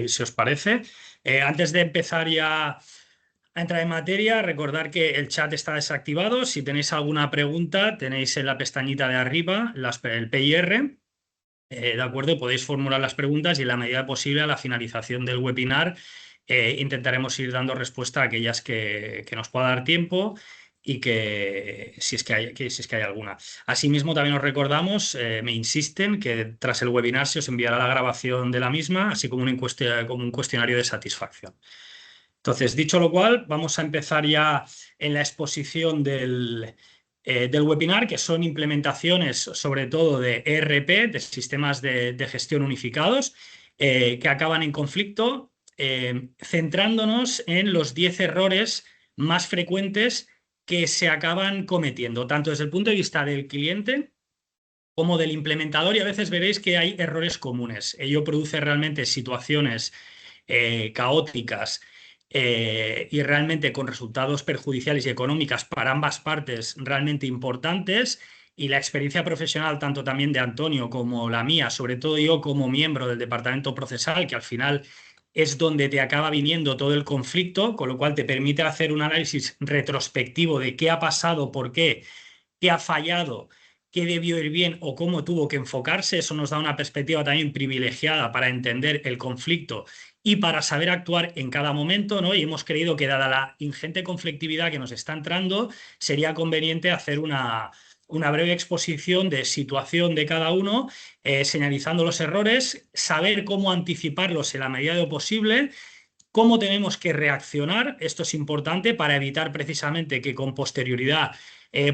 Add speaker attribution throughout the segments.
Speaker 1: si os parece. Antes de empezar ya a entrar en materia, recordar que el chat está desactivado. Si tenéis alguna pregunta, tenéis en la pestañita de arriba el PIR. ¿De acuerdo? Podéis formular las preguntas y en la medida posible a la finalización del webinar intentaremos ir dando respuesta a aquellas que nos pueda dar tiempo y que si es que hay alguna. Asimismo, también os recordamos, me insisten, que tras el webinar se os enviará la grabación de la misma, así como un cuestionario de satisfacción. Entonces, dicho lo cual, vamos a empezar ya en la exposición del webinar, que son implementaciones sobre todo de ERP, de sistemas de gestión unificados, que acaban en conflicto, centrándonos en los 10 errores más frecuentes que se acaban cometiendo, tanto desde el punto de vista del cliente como del implementador, y a veces veréis que hay errores comunes. Ello produce realmente situaciones caóticas y realmente con resultados perjudiciales y económicas para ambas partes realmente importantes. Y la experiencia profesional, tanto también de Antonio como la mía, sobre todo yo como miembro del departamento procesal, que al final es donde te acaba viniendo todo el conflicto, con lo cual te permite hacer un análisis retrospectivo de qué ha pasado, por qué ha fallado, qué debió ir bien o cómo tuvo que enfocarse. Eso nos da una perspectiva también privilegiada para entender el conflicto y para saber actuar en cada momento, ¿no? Y hemos creído que, dada la ingente conflictividad que nos está entrando, sería conveniente hacer una breve exposición de situación de cada uno, señalizando los errores, saber cómo anticiparlos en la medida de lo posible, cómo tenemos que reaccionar. Esto es importante para evitar precisamente que con posterioridad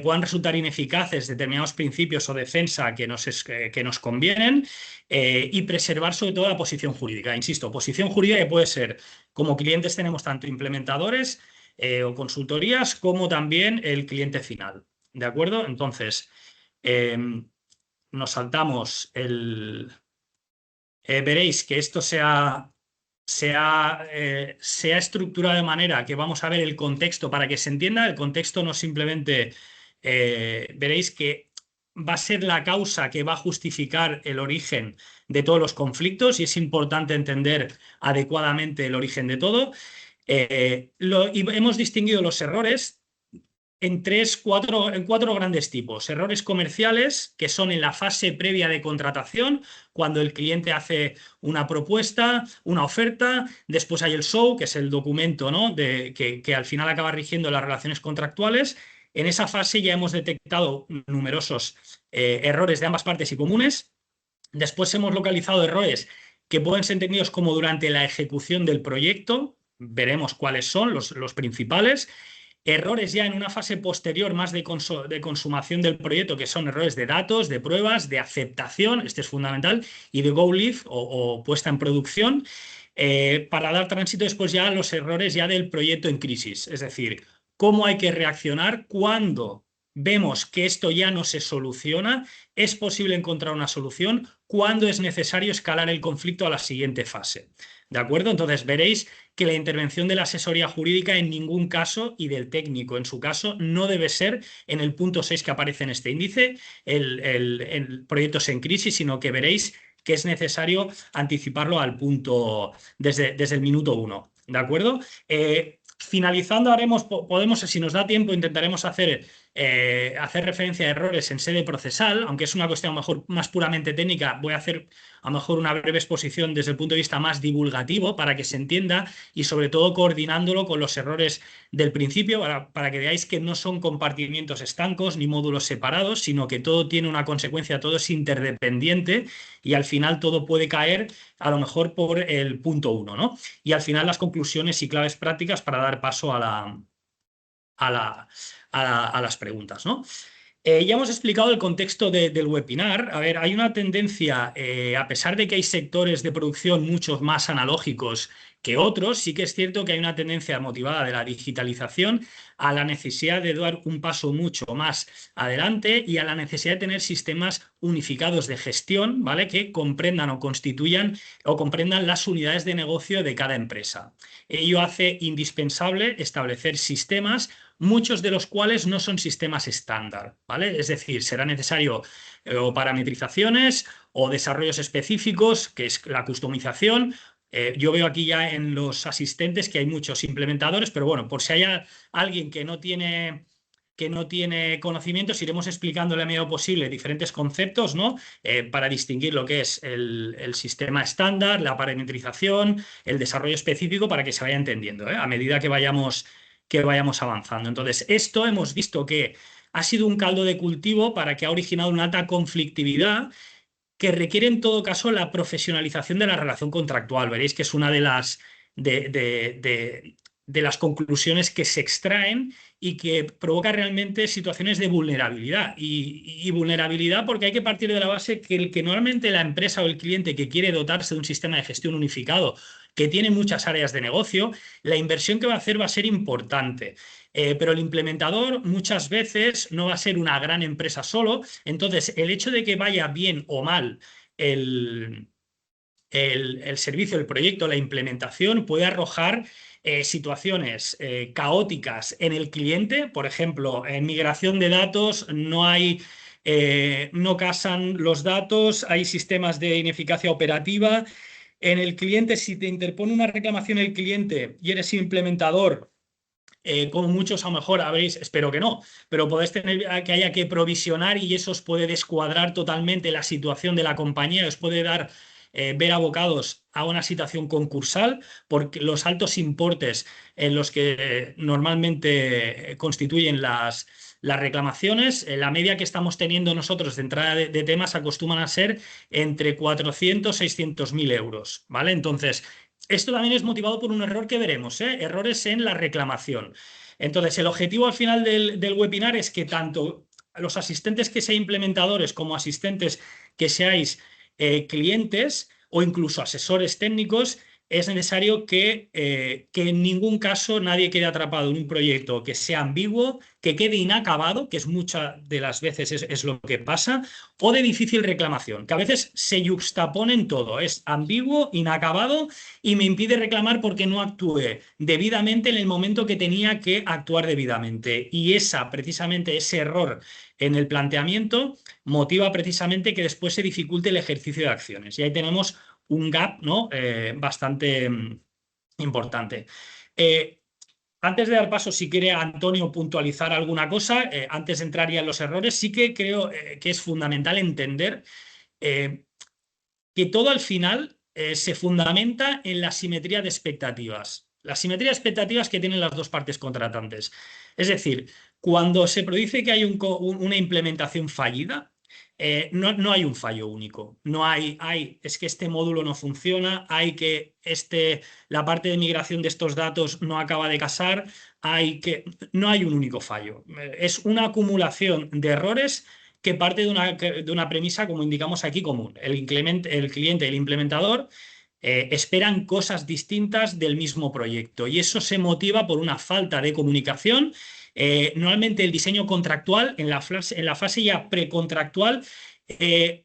Speaker 1: puedan resultar ineficaces determinados principios o defensa que nos convienen, y preservar sobre todo la posición jurídica. Insisto, posición jurídica que puede ser, como clientes tenemos tanto implementadores o consultorías, como también el cliente final. ¿De acuerdo? Entonces, nos saltamos veréis que esto se ha estructurado de manera que vamos a ver el contexto para que se entienda. El contexto no simplemente, veréis que va a ser la causa que va a justificar el origen de todos los conflictos, y es importante entender adecuadamente el origen de todo. Y hemos distinguido los errores en cuatro grandes tipos. Errores comerciales, que son en la fase previa de contratación, cuando el cliente hace una propuesta, una oferta. Después hay el show, que es el documento, ¿no? que al final acaba rigiendo las relaciones contractuales. En esa fase ya hemos detectado numerosos errores de ambas partes y comunes. Después hemos localizado errores que pueden ser entendidos como durante la ejecución del proyecto. Veremos cuáles son los principales. Errores ya en una fase posterior, más de consumación del proyecto, que son errores de datos, de pruebas, de aceptación, este es fundamental, y de go live o puesta en producción, para dar tránsito después ya a los errores ya del proyecto en crisis. Es decir, cómo hay que reaccionar cuando vemos que esto ya no se soluciona, es posible encontrar una solución, cuando es necesario escalar el conflicto a la siguiente fase. ¿De acuerdo? Entonces veréis que la intervención de la asesoría jurídica en ningún caso, y del técnico en su caso, no debe ser en el punto 6 que aparece en este índice, el proyectos en crisis, sino que veréis que es necesario anticiparlo al punto desde el minuto 1. ¿De acuerdo? Finalizando, podemos, si nos da tiempo, intentaremos hacer referencia a errores en sede procesal, aunque es una cuestión a lo mejor más puramente técnica. Voy a hacer a lo mejor una breve exposición desde el punto de vista más divulgativo para que se entienda, y sobre todo coordinándolo con los errores del principio, para que veáis que no son compartimientos estancos ni módulos separados, sino que todo tiene una consecuencia, todo es interdependiente, y al final todo puede caer a lo mejor por el punto 1, ¿no? Y al final las conclusiones y claves prácticas para dar paso a las preguntas, ¿no? Ya hemos explicado el contexto del webinar. A ver, hay una tendencia, a pesar de que hay sectores de producción muchos más analógicos que otros, sí que es cierto que hay una tendencia motivada de la digitalización a la necesidad de dar un paso mucho más adelante, y a la necesidad de tener sistemas unificados de gestión, ¿vale? Que comprendan o constituyan o comprendan las unidades de negocio de cada empresa. Ello hace indispensable establecer sistemas, muchos de los cuales no son sistemas estándar, ¿vale? Es decir, será necesario o parametrizaciones o desarrollos específicos, que es la customización, Yo veo aquí ya en los asistentes que hay muchos implementadores, pero bueno, por si hay alguien que no tiene conocimientos, iremos explicándole a medida posible diferentes conceptos, ¿no? Para distinguir lo que es el sistema estándar, la parametrización, el desarrollo específico, para que se vaya entendiendo, a medida que vayamos avanzando. Entonces, esto hemos visto que ha sido un caldo de cultivo para que ha originado una alta conflictividad que requiere en todo caso la profesionalización de la relación contractual. Veréis que es una de las conclusiones que se extraen y que provoca realmente situaciones de vulnerabilidad. Y vulnerabilidad porque hay que partir de la base que normalmente la empresa o el cliente que quiere dotarse de un sistema de gestión unificado, que tiene muchas áreas de negocio, la inversión que va a hacer va a ser importante. Pero el implementador muchas veces no va a ser una gran empresa solo. Entonces, el hecho de que vaya bien o mal el servicio, el proyecto, la implementación puede arrojar situaciones caóticas en el cliente. Por ejemplo, en migración de datos no casan los datos, hay sistemas de ineficacia operativa. En el cliente, si te interpone una reclamación el cliente y eres implementador, como muchos a lo mejor habréis, espero que no, pero podéis tener que haya que provisionar y eso os puede descuadrar totalmente la situación de la compañía, os puede dar ver abocados a una situación concursal porque los altos importes en los que normalmente constituyen las reclamaciones, la media que estamos teniendo nosotros de entrada de temas acostumbran a ser entre 400 y 600.000 euros, ¿vale? Entonces, esto también es motivado por un error que veremos, errores en la reclamación. Entonces, el objetivo al final del webinar es que tanto los asistentes que sean implementadores como asistentes que seáis clientes o incluso asesores técnicos, es necesario que en ningún caso nadie quede atrapado en un proyecto que sea ambiguo, que quede inacabado, que es muchas de las veces es lo que pasa, o de difícil reclamación, que a veces se yuxtaponen todo, es ambiguo, inacabado y me impide reclamar porque no actué debidamente en el momento que tenía que actuar debidamente. Y precisamente ese error en el planteamiento motiva precisamente que después se dificulte el ejercicio de acciones. Y ahí tenemos un gap, ¿no? Bastante importante. Antes de dar paso, si quiere Antonio puntualizar alguna cosa, antes de entrar ya en los errores, sí que creo que es fundamental entender que todo al final se fundamenta en la simetría de expectativas. La simetría de expectativas que tienen las dos partes contratantes. Es decir, cuando se produce que hay una implementación fallida, no hay un fallo único. No es que este módulo no funciona, la parte de migración de estos datos no acaba de casar, no hay un único fallo. Es una acumulación de errores que parte de una premisa, como indicamos aquí, común. El cliente y el implementador esperan cosas distintas del mismo proyecto y eso se motiva por una falta de comunicación. Normalmente el diseño contractual, en la fase ya precontractual, el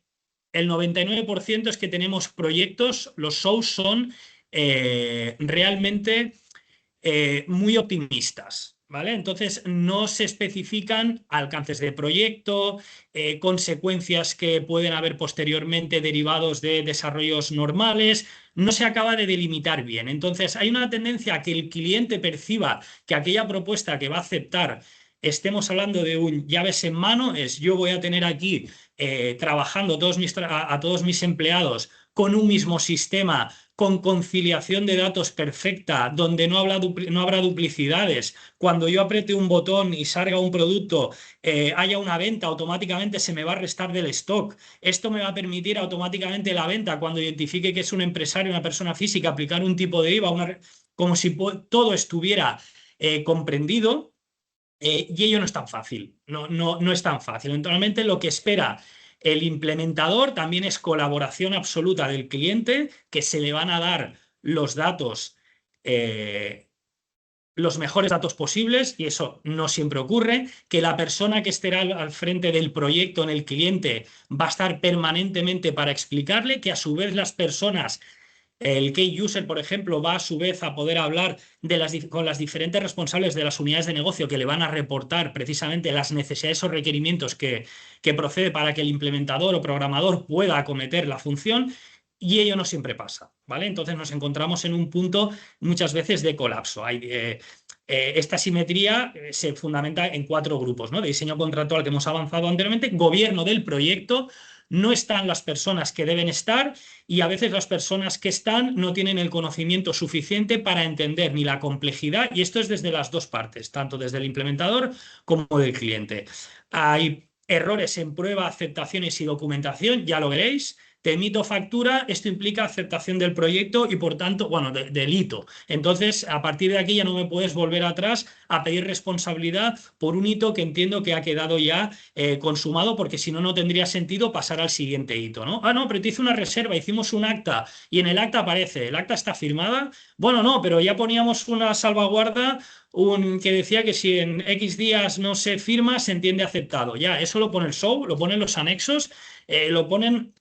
Speaker 1: 99% es que tenemos proyectos, los shows son realmente muy optimistas. ¿Vale? Entonces no se especifican alcances de proyecto, consecuencias que pueden haber posteriormente derivados de desarrollos normales, no se acaba de delimitar bien. Entonces hay una tendencia a que el cliente perciba que aquella propuesta que va a aceptar, estemos hablando de un llaves en mano, es yo voy a tener aquí trabajando a todos mis empleados con un mismo sistema, con conciliación de datos perfecta, donde no habrá duplicidades. Cuando yo apriete un botón y salga un producto, haya una venta, automáticamente se me va a restar del stock. Esto me va a permitir automáticamente la venta cuando identifique que es un empresario, una persona física, aplicar un tipo de IVA, como si todo estuviera comprendido. Y ello no es tan fácil, no es tan fácil. Naturalmente, lo que espera el implementador también es colaboración absoluta del cliente, que se le van a dar los datos, los mejores datos posibles, y eso no siempre ocurre, que la persona que estará al frente del proyecto en el cliente va a estar permanentemente para explicarle, que a su vez las personas, el key user, por ejemplo, va a su vez a poder hablar con las diferentes responsables de las unidades de negocio que le van a reportar precisamente las necesidades o requerimientos que procede para que el implementador o programador pueda acometer la función. y ello no siempre pasa, ¿vale? Entonces nos encontramos en un punto muchas veces de colapso. Esta simetría se fundamenta en 4 grupos, ¿no? De diseño contractual que hemos avanzado anteriormente, gobierno del proyecto, no están las personas que deben estar y a veces las personas que están no tienen el conocimiento suficiente para entender ni la complejidad, y esto es desde las dos partes, tanto desde el implementador como del cliente. Hay errores en prueba, aceptaciones y documentación, ya lo veréis. Te emito factura, esto implica aceptación del proyecto y por tanto, bueno, del hito. Entonces, a partir de aquí ya no me puedes volver atrás a pedir responsabilidad por un hito que entiendo que ha quedado ya consumado, porque si no, no tendría sentido pasar al siguiente hito, ¿no? Ah, no, pero te hice una reserva, hicimos un acta y en el acta aparece, el acta está firmada. Bueno, no, pero ya poníamos una salvaguarda que decía que si en X días no se firma, se entiende aceptado. Ya, eso lo pone el show, lo ponen los anexos, lo ponen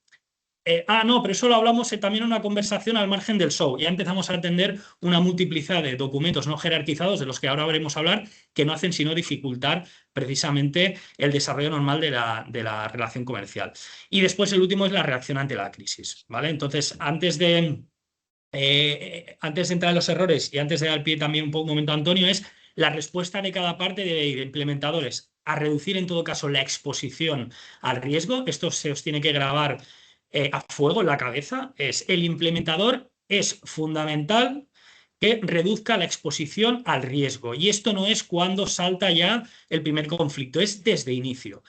Speaker 1: no, pero eso lo hablamos también en una conversación al margen del show. Ya empezamos a entender una multiplicidad de documentos no jerarquizados, de los que ahora veremos hablar, que no hacen sino dificultar precisamente el desarrollo normal de la relación comercial. Y después el último es la reacción ante la crisis, ¿vale? Entonces, antes de entrar en los errores y antes de dar pie también un momento a Antonio, es la respuesta de cada parte de implementadores a reducir en todo caso la exposición al riesgo. Esto se os tiene que grabar a fuego en la cabeza. El implementador es fundamental que reduzca la exposición al riesgo. Y esto no es cuando salta ya el primer conflicto, es desde inicio.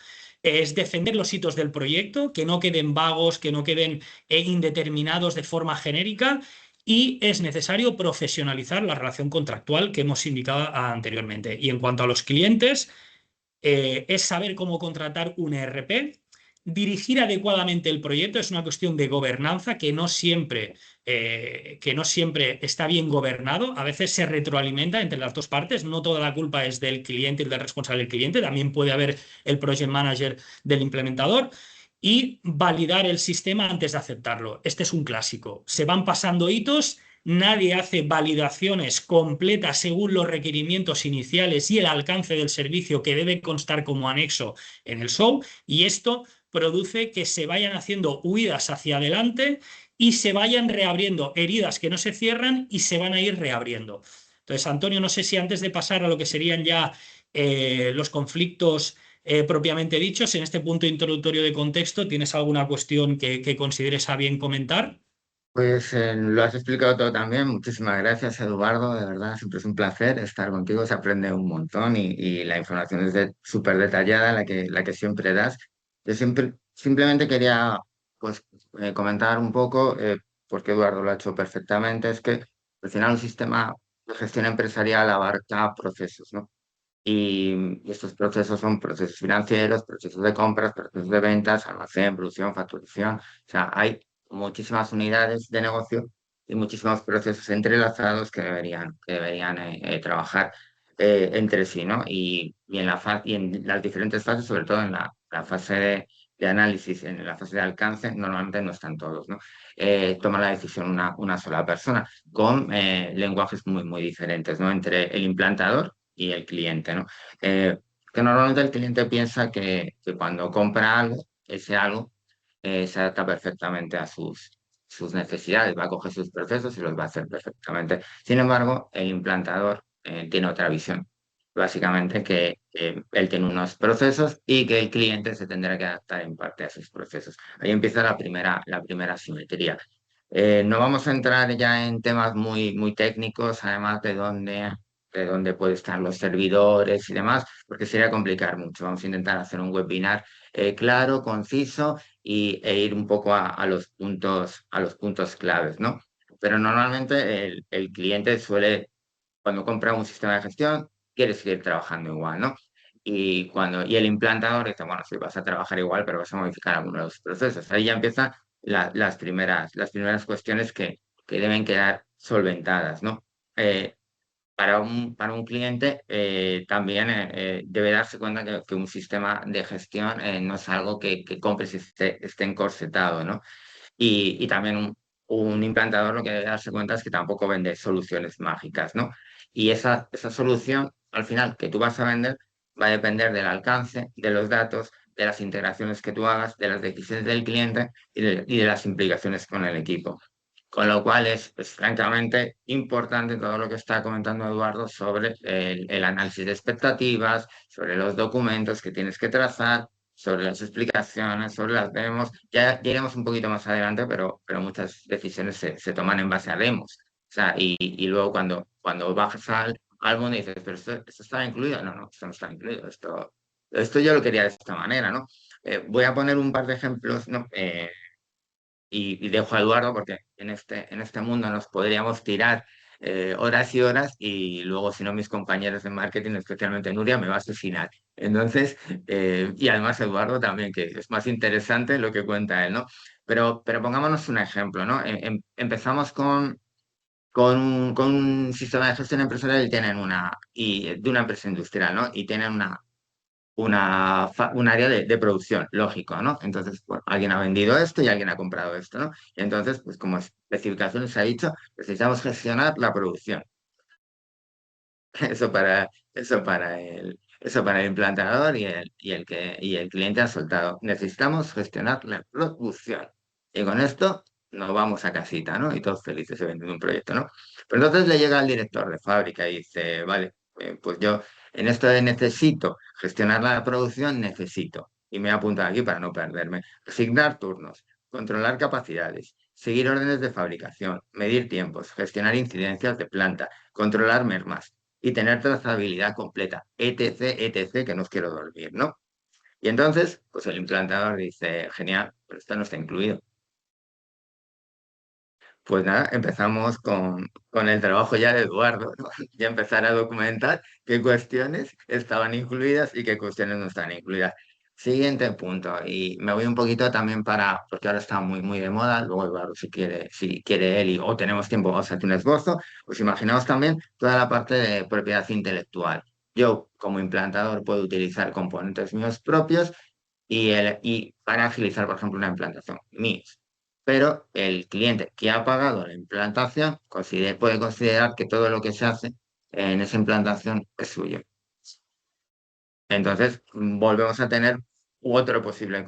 Speaker 1: Es defender los hitos del proyecto, que no queden vagos, que no queden indeterminados de forma genérica, y es necesario profesionalizar la relación contractual que hemos indicado anteriormente. Y en cuanto a los clientes, es saber cómo contratar un ERP, dirigir adecuadamente el proyecto, es una cuestión de gobernanza que no siempre está bien gobernado, a veces se retroalimenta entre las dos partes, no toda la culpa es del cliente y del responsable del cliente, también puede haber el project manager del implementador. Y validar el sistema antes de aceptarlo. Este es un clásico. Se van pasando hitos. Nadie hace validaciones completas según los requerimientos iniciales y el alcance del servicio que debe constar como anexo en el show, y esto produce que se vayan haciendo huidas hacia adelante y se vayan reabriendo heridas que no se cierran y se van a ir reabriendo. Entonces, Antonio, no sé si antes de pasar a lo que serían ya los conflictos propiamente dichos, en este punto introductorio de contexto, ¿tienes alguna cuestión que consideres a bien comentar?
Speaker 2: Pues lo has explicado todo también. Muchísimas gracias, Eduardo. De verdad, siempre es un placer estar contigo. Se aprende un montón y la información es súper detallada, la que siempre das. Yo simplemente quería pues, comentar un poco, porque Eduardo lo ha hecho perfectamente, es que al final un sistema de gestión empresarial abarca procesos, ¿no? Y estos procesos son procesos financieros, procesos de compras, procesos de ventas, almacén, producción, facturación. O sea, hay muchísimas unidades de negocio y muchísimos procesos entrelazados que deberían trabajar entre sí, ¿no? Y en las diferentes fases, sobre todo en la fase de análisis, en la fase de alcance, normalmente no están todos, ¿no? Toma la decisión una sola persona con lenguajes muy, muy diferentes, ¿no? Entre el implantador y el cliente, ¿no? Eh, que normalmente el cliente piensa que cuando compra algo, ese algo se adapta perfectamente a sus necesidades, va a coger sus procesos y los va a hacer perfectamente. Sin embargo, el implantador tiene otra visión. Básicamente que él tiene unos procesos y que el cliente se tendrá que adaptar en parte a esos procesos. Ahí empieza la primera simetría. No vamos a entrar ya en temas muy, muy técnicos, además de dónde pueden estar los servidores y demás, porque sería complicar mucho. Vamos a intentar hacer un webinar claro, conciso e ir un poco a los puntos claves, ¿no? Pero normalmente el cliente suele, cuando compra un sistema de gestión, quiere seguir trabajando igual, ¿no? Y el implantador dice, bueno, sí, vas a trabajar igual, pero vas a modificar algunos de los procesos. Ahí ya empiezan las primeras cuestiones que deben quedar solventadas, ¿no? Eh, para un cliente también debe darse cuenta que un sistema de gestión no es algo que compres y esté encorsetado, ¿no? Y también un implantador lo que debe darse cuenta es que tampoco vende soluciones mágicas, ¿no? Y esa solución, al final, que tú vas a vender, va a depender del alcance, de los datos, de las integraciones que tú hagas, de las decisiones del cliente y de las implicaciones con el equipo. Con lo cual es francamente importante todo lo que está comentando Eduardo sobre el análisis de expectativas, sobre los documentos que tienes que trazar, sobre las explicaciones, sobre las demos. Ya iremos un poquito más adelante, pero muchas decisiones se toman en base a demos. O sea, y luego cuando bajas al mundo y dices, pero esto está incluido. No, no, esto no está incluido. Esto yo lo quería de esta manera, ¿no? Voy a poner un par de ejemplos, ¿no? Y dejo a Eduardo porque en este mundo nos podríamos tirar horas y horas y luego si no mis compañeros de marketing, especialmente Nuria, me va a asesinar. Entonces, y además Eduardo también, que es más interesante lo que cuenta él, ¿no? Pero pongámonos un ejemplo, ¿no? Empezamos con un sistema de gestión empresarial y tienen de una empresa industrial, ¿no? Y tienen un área de producción, lógico, ¿no? Entonces, bueno, alguien ha vendido esto y alguien ha comprado esto, ¿no? Y entonces, pues como especificaciones se ha dicho, necesitamos gestionar la producción. Eso para el implantador y el cliente ha soltado. Necesitamos gestionar la producción. Y con esto nos vamos a casita, ¿no? Y todos felices se venden un proyecto, ¿no? Pero entonces le llega al director de fábrica y dice, vale, pues yo en esto de necesito gestionar la producción, necesito. Y me he apuntado aquí para no perderme. Asignar turnos, controlar capacidades, seguir órdenes de fabricación, medir tiempos, gestionar incidencias de planta, controlar mermas y tener trazabilidad completa, etc., etc., que no os quiero dormir, ¿no? Y entonces, pues el implantador dice, genial, pero esto no está incluido. Pues nada, empezamos con el trabajo ya de Eduardo, ¿no? Ya empezar a documentar qué cuestiones estaban incluidas y qué cuestiones no estaban incluidas. Siguiente punto, y me voy un poquito también porque ahora está muy, muy de moda, luego Eduardo si quiere él o tenemos tiempo, vamos a hacer un esbozo, pues imaginaos también toda la parte de propiedad intelectual. Yo como implantador puedo utilizar componentes míos propios y para agilizar, por ejemplo, una implantación míos, pero el cliente que ha pagado la implantación puede considerar que todo lo que se hace en esa implantación es suyo. Entonces, volvemos a tener otro posible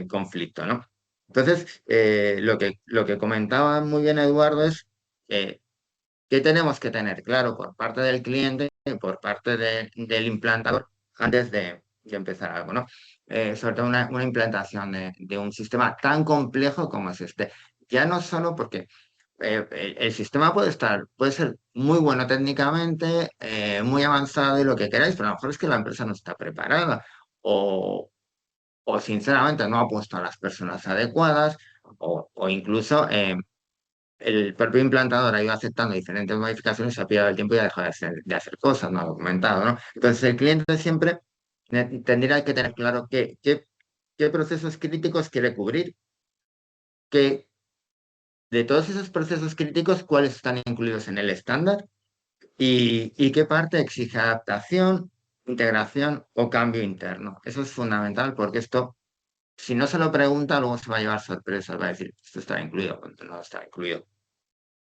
Speaker 2: conflicto, ¿no? Entonces, lo que comentaba muy bien Eduardo es eh, que tenemos que tener claro por parte del cliente y por parte del implantador antes de empezar algo, ¿no? Sobre todo una implantación de un sistema tan complejo como es este. Ya no solo porque el sistema puede ser muy bueno técnicamente, muy avanzado y lo que queráis, pero a lo mejor es que la empresa no está preparada o sinceramente no ha puesto a las personas adecuadas o incluso el propio implantador ha ido aceptando diferentes modificaciones, se ha pillado el tiempo y ha dejado de hacer cosas, no ha documentado, ¿no? Entonces el cliente siempre tendría que tener claro qué procesos críticos quiere cubrir, que de todos esos procesos críticos, cuáles están incluidos en el estándar y qué parte exige adaptación, integración o cambio interno. Eso es fundamental porque esto, si no se lo pregunta, luego se va a llevar sorpresas, va a decir, esto está incluido, cuando no está incluido.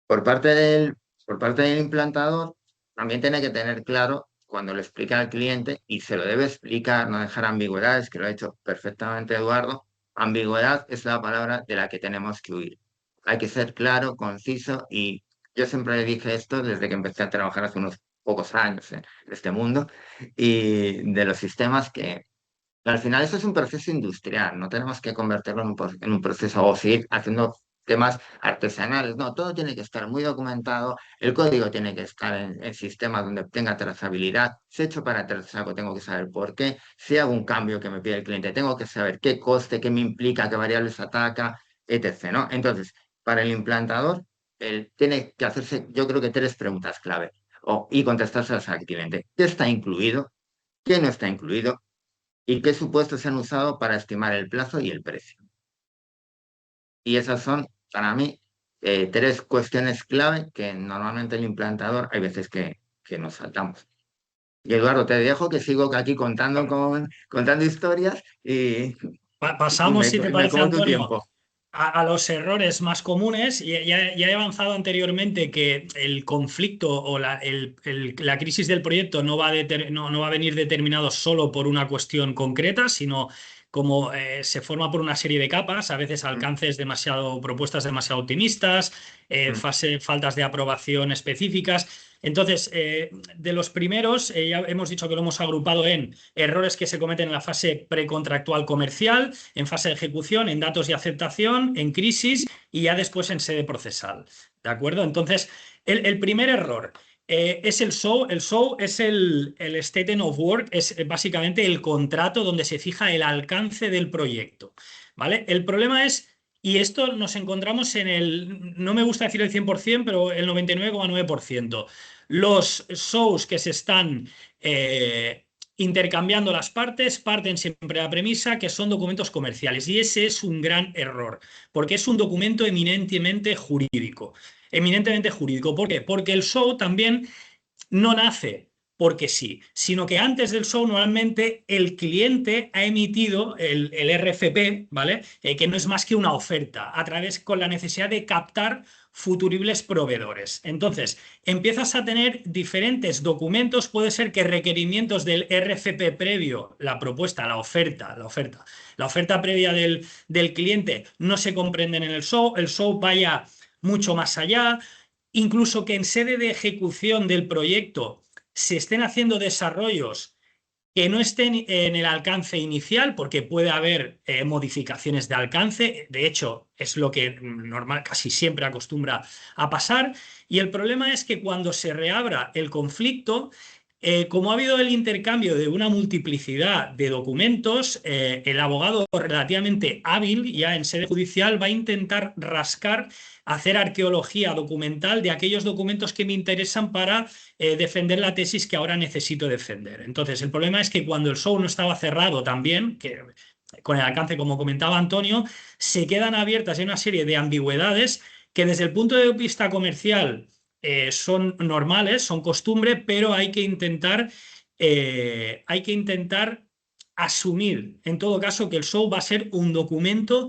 Speaker 2: Por parte por parte del implantador, también tiene que tener claro cuando le explica al cliente y se lo debe explicar, no dejar ambigüedades, que lo ha hecho perfectamente Eduardo. Ambigüedad es la palabra de la que tenemos que huir. Hay que ser claro, conciso y yo siempre le dije esto desde que empecé a trabajar hace unos pocos años en este mundo y de los sistemas que al final eso es un proceso industrial, no tenemos que convertirlo en un proceso o seguir haciendo temas artesanales, no, todo tiene que estar muy documentado, el código tiene que estar en sistemas donde tenga trazabilidad, si he hecho para trazar algo tengo que saber por qué, si hago un cambio que me pide el cliente, tengo que saber qué coste, qué me implica, qué variables ataca, etc., ¿no? Entonces, para el implantador, él tiene que hacerse, yo creo que tres preguntas clave y contestárselas al cliente. ¿Qué está incluido? ¿Qué no está incluido? ¿Y qué supuestos se han usado para estimar el plazo y el precio? Y esas son, para mí, tres cuestiones clave que normalmente el implantador hay veces que nos saltamos. Y Eduardo, te dejo que sigo aquí contando historias y
Speaker 1: Pasamos, si te
Speaker 2: me
Speaker 1: parece,
Speaker 2: como tu
Speaker 1: Antonio,
Speaker 2: tiempo.
Speaker 1: a los errores más comunes. Ya he avanzado anteriormente que el conflicto o la crisis del proyecto no va a venir determinado solo por una cuestión concreta, sino como se forma por una serie de capas, a veces
Speaker 2: Mm,
Speaker 1: alcances propuestas demasiado optimistas,
Speaker 2: mm,
Speaker 1: faltas de aprobación específicas. Entonces, de los primeros, ya hemos dicho que lo hemos agrupado en errores que se cometen en la fase precontractual comercial, en fase de ejecución, en datos y aceptación, en crisis y ya después en sede procesal. ¿De acuerdo? Entonces, el primer error es el SOW. El SOW es el Statement of Work, es básicamente el contrato donde se fija el alcance del proyecto. ¿Vale? El problema es, y esto nos encontramos no me gusta decir el 100%, pero el 99,9%. Los SOWs que se están intercambiando las partes, parten siempre de la premisa que son documentos comerciales. Y ese es un gran error, porque es un documento eminentemente jurídico. Eminentemente jurídico. ¿Por qué? Porque el SOW también no nace porque sí, sino que antes del show normalmente el cliente ha emitido el RFP, ¿vale? Que no es más que una oferta, a través con la necesidad de captar futuribles proveedores. Entonces, empiezas a tener diferentes documentos, puede ser que requerimientos del RFP previo, la propuesta, la oferta previa del cliente no se comprenden en el show vaya mucho más allá, incluso que en sede de ejecución del proyecto se estén haciendo desarrollos que no estén en el alcance inicial, porque puede haber modificaciones de alcance. De hecho, es lo que normal, casi siempre acostumbra a pasar. Y el problema es que cuando se reabra el conflicto, como ha habido el intercambio de una multiplicidad de documentos, el abogado relativamente hábil ya en sede judicial va a intentar rascar, hacer arqueología documental de aquellos documentos que me interesan para defender la tesis que ahora necesito defender. Entonces, el problema es que cuando el show no estaba cerrado también, que con el alcance, como comentaba Antonio, se quedan abiertas una serie de ambigüedades que desde el punto de vista comercial son normales, son costumbre, pero hay que intentar asumir, en todo caso, que el show va a ser un documento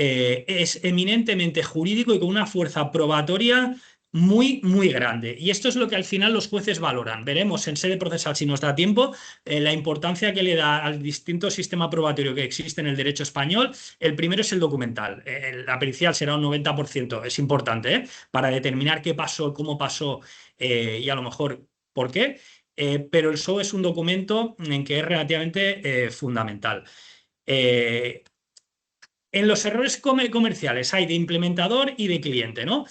Speaker 1: es eminentemente jurídico y con una fuerza probatoria muy, muy grande. Y esto es lo que al final los jueces valoran. Veremos en sede procesal, si nos da tiempo, la importancia que le da al distinto sistema probatorio que existe en el derecho español. El primero es el documental. La pericial será un 90%. Es importante, para determinar qué pasó, cómo pasó y a lo mejor por qué. Pero el SOW es un documento en que es relativamente fundamental. Eh, en los errores comerciales hay de implementador y de cliente, ¿no?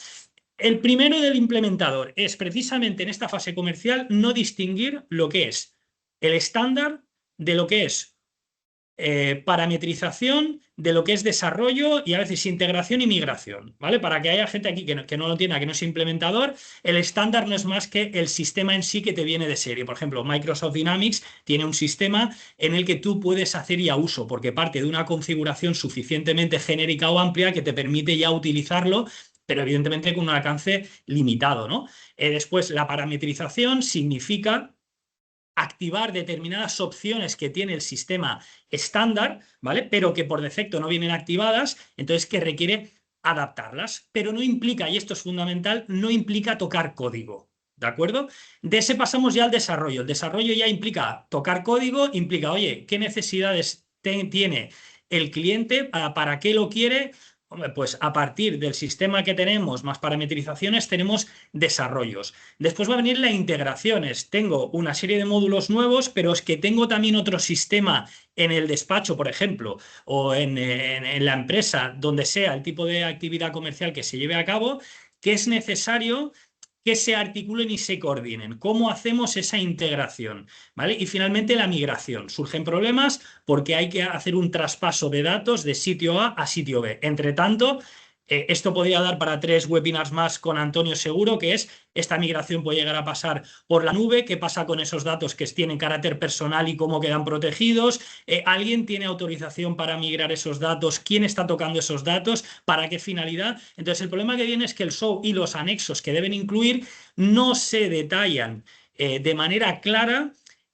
Speaker 1: El primero del implementador es precisamente en esta fase comercial no distinguir lo que es el estándar de lo que es parametrización, de lo que es desarrollo y a veces integración y migración, ¿vale? Para que haya gente aquí que no lo entienda, que no es implementador, el estándar no es más que el sistema en sí que te viene de serie. Por ejemplo, Microsoft Dynamics tiene un sistema en el que tú puedes hacer ya uso, porque parte de una configuración suficientemente genérica o amplia que te permite ya utilizarlo, pero evidentemente con un alcance limitado, ¿no? Después, la parametrización significa activar determinadas opciones que tiene el sistema estándar, ¿vale? Pero que por defecto no vienen activadas, entonces que requiere adaptarlas, pero no implica, y esto es fundamental, no implica tocar código, ¿de acuerdo? De ese pasamos ya al desarrollo. El desarrollo ya implica tocar código, implica, oye, ¿qué necesidades tiene el cliente? ¿Para qué lo quiere? Hombre, pues a partir del sistema que tenemos, más parametrizaciones, tenemos desarrollos. Después va a venir la integraciones. Tengo una serie de módulos nuevos, pero es que tengo también otro sistema en el despacho, por ejemplo, o en la empresa, donde sea el tipo de actividad comercial que se lleve a cabo, que es necesario que se articulen y se coordinen. ¿Cómo hacemos esa integración? ¿Vale? Y finalmente la migración. Surgen problemas porque hay que hacer un traspaso de datos de sitio A sitio B. Entre tanto, esto podría dar para 3 webinars más con Antonio seguro, que es esta migración puede llegar a pasar por la nube, qué pasa con esos datos que tienen carácter personal y cómo quedan protegidos, alguien tiene autorización para migrar esos datos, quién está tocando esos datos, para qué finalidad. Entonces el problema que viene es que el SOW y los anexos que deben incluir no se detallan de manera clara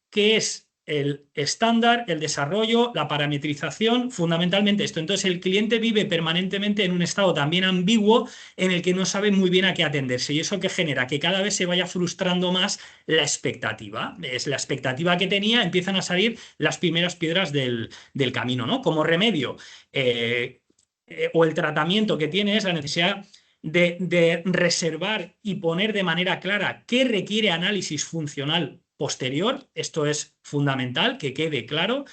Speaker 1: qué es el estándar, el desarrollo, la parametrización, fundamentalmente esto. Entonces el cliente vive permanentemente en un estado también ambiguo en el que no sabe muy bien a qué atenderse y eso que genera que cada vez se vaya frustrando más la expectativa. Es la expectativa que tenía, empiezan a salir las primeras piedras del camino, ¿no? Como remedio o el tratamiento que tiene es la necesidad de reservar y poner de manera clara qué requiere análisis funcional posterior. Esto es fundamental, que quede claro.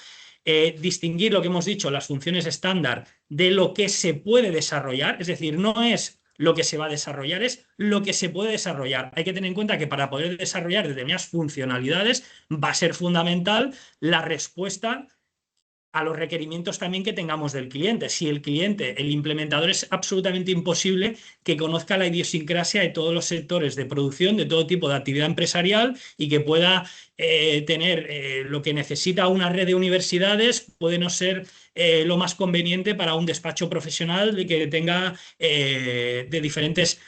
Speaker 1: Distinguir lo que hemos dicho, las funciones estándar, de lo que se puede desarrollar. Es decir, no es lo que se va a desarrollar, es lo que se puede desarrollar. Hay que tener en cuenta que para poder desarrollar determinadas funcionalidades va a ser fundamental la respuesta a los requerimientos también que tengamos del cliente. Si el cliente, el implementador, es absolutamente imposible que conozca la idiosincrasia de todos los sectores de producción, de todo tipo de actividad empresarial y que pueda tener lo que necesita una red de universidades, puede no ser lo más conveniente para un despacho profesional de que tenga de diferentes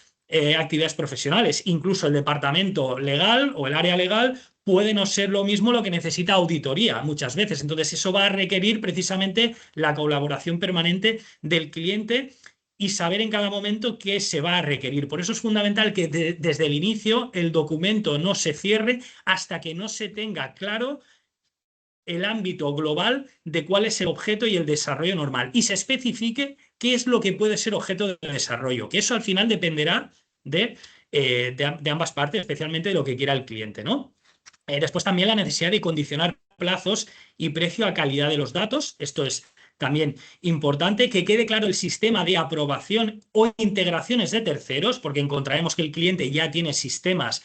Speaker 1: actividades profesionales. Incluso el departamento legal o el área legal puede no ser lo mismo lo que necesita auditoría muchas veces. Entonces, eso va a requerir precisamente la colaboración permanente del cliente y saber en cada momento qué se va a requerir. Por eso es fundamental que desde el inicio el documento no se cierre hasta que no se tenga claro el ámbito global de cuál es el objeto y el desarrollo normal y se especifique qué es lo que puede ser objeto de desarrollo, que eso al final dependerá de ambas partes, especialmente de lo que quiera el cliente, ¿no? Después también la necesidad de condicionar plazos y precio a calidad de los datos. Esto es también importante, que quede claro el sistema de aprobación o integraciones de terceros, porque encontraremos que el cliente ya tiene sistemas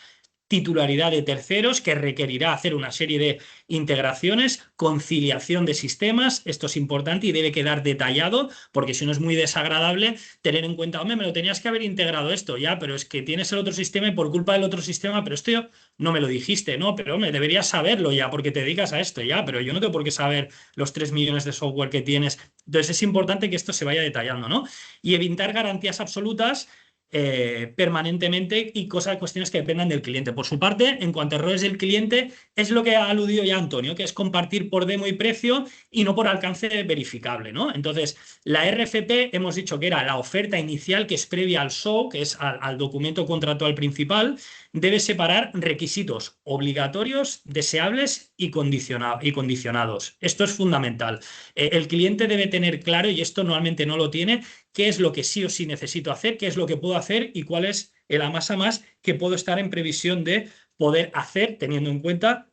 Speaker 1: titularidad de terceros que requerirá hacer una serie de integraciones, conciliación de sistemas, esto es importante y debe quedar detallado porque si no es muy desagradable tener en cuenta, hombre, me lo tenías que haber integrado esto ya, pero es que tienes el otro sistema y por culpa del otro sistema, pero esto yo no me lo dijiste, no, pero hombre, deberías saberlo ya porque te dedicas a esto ya, pero yo no tengo por qué saber los 3 millones de software que tienes. Entonces es importante que esto se vaya detallando, ¿no? Y evitar garantías absolutas permanentemente y cuestiones que dependan del cliente. Por su parte, en cuanto a errores del cliente, es lo que ha aludido ya Antonio, que es compartir por demo y precio y no por alcance verificable, ¿no? Entonces, la RFP hemos dicho que era la oferta inicial que es previa al show, que es al documento contractual principal, debe separar requisitos obligatorios, deseables y condicionados. Esto es fundamental. El cliente debe tener claro, y esto normalmente no lo tiene, qué es lo que sí o sí necesito hacer, qué es lo que puedo hacer y cuál es el a más que puedo estar en previsión de poder hacer, teniendo en cuenta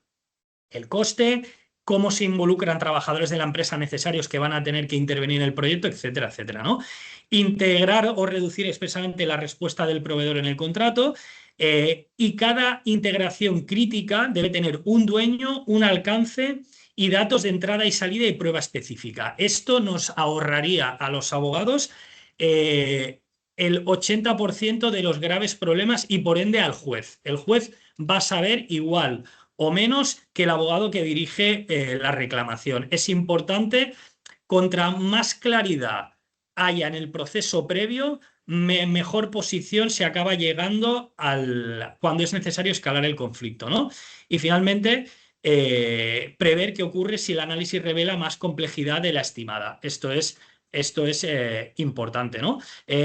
Speaker 1: el coste, cómo se involucran trabajadores de la empresa necesarios que van a tener que intervenir en el proyecto, etcétera, etcétera, ¿no? Integrar o reducir expresamente la respuesta del proveedor en el contrato y cada integración crítica debe tener un dueño, un alcance y datos de entrada y salida y prueba específica. Esto nos ahorraría a los abogados el 80% de los graves problemas y por ende al juez. El juez va a saber igual o menos que el abogado que dirige la reclamación. Es importante, contra más claridad haya en el proceso previo, mejor posición se acaba llegando cuando es necesario escalar el conflicto, ¿no? Y finalmente, prever qué ocurre si el análisis revela más complejidad de la estimada. Esto es importante, ¿no?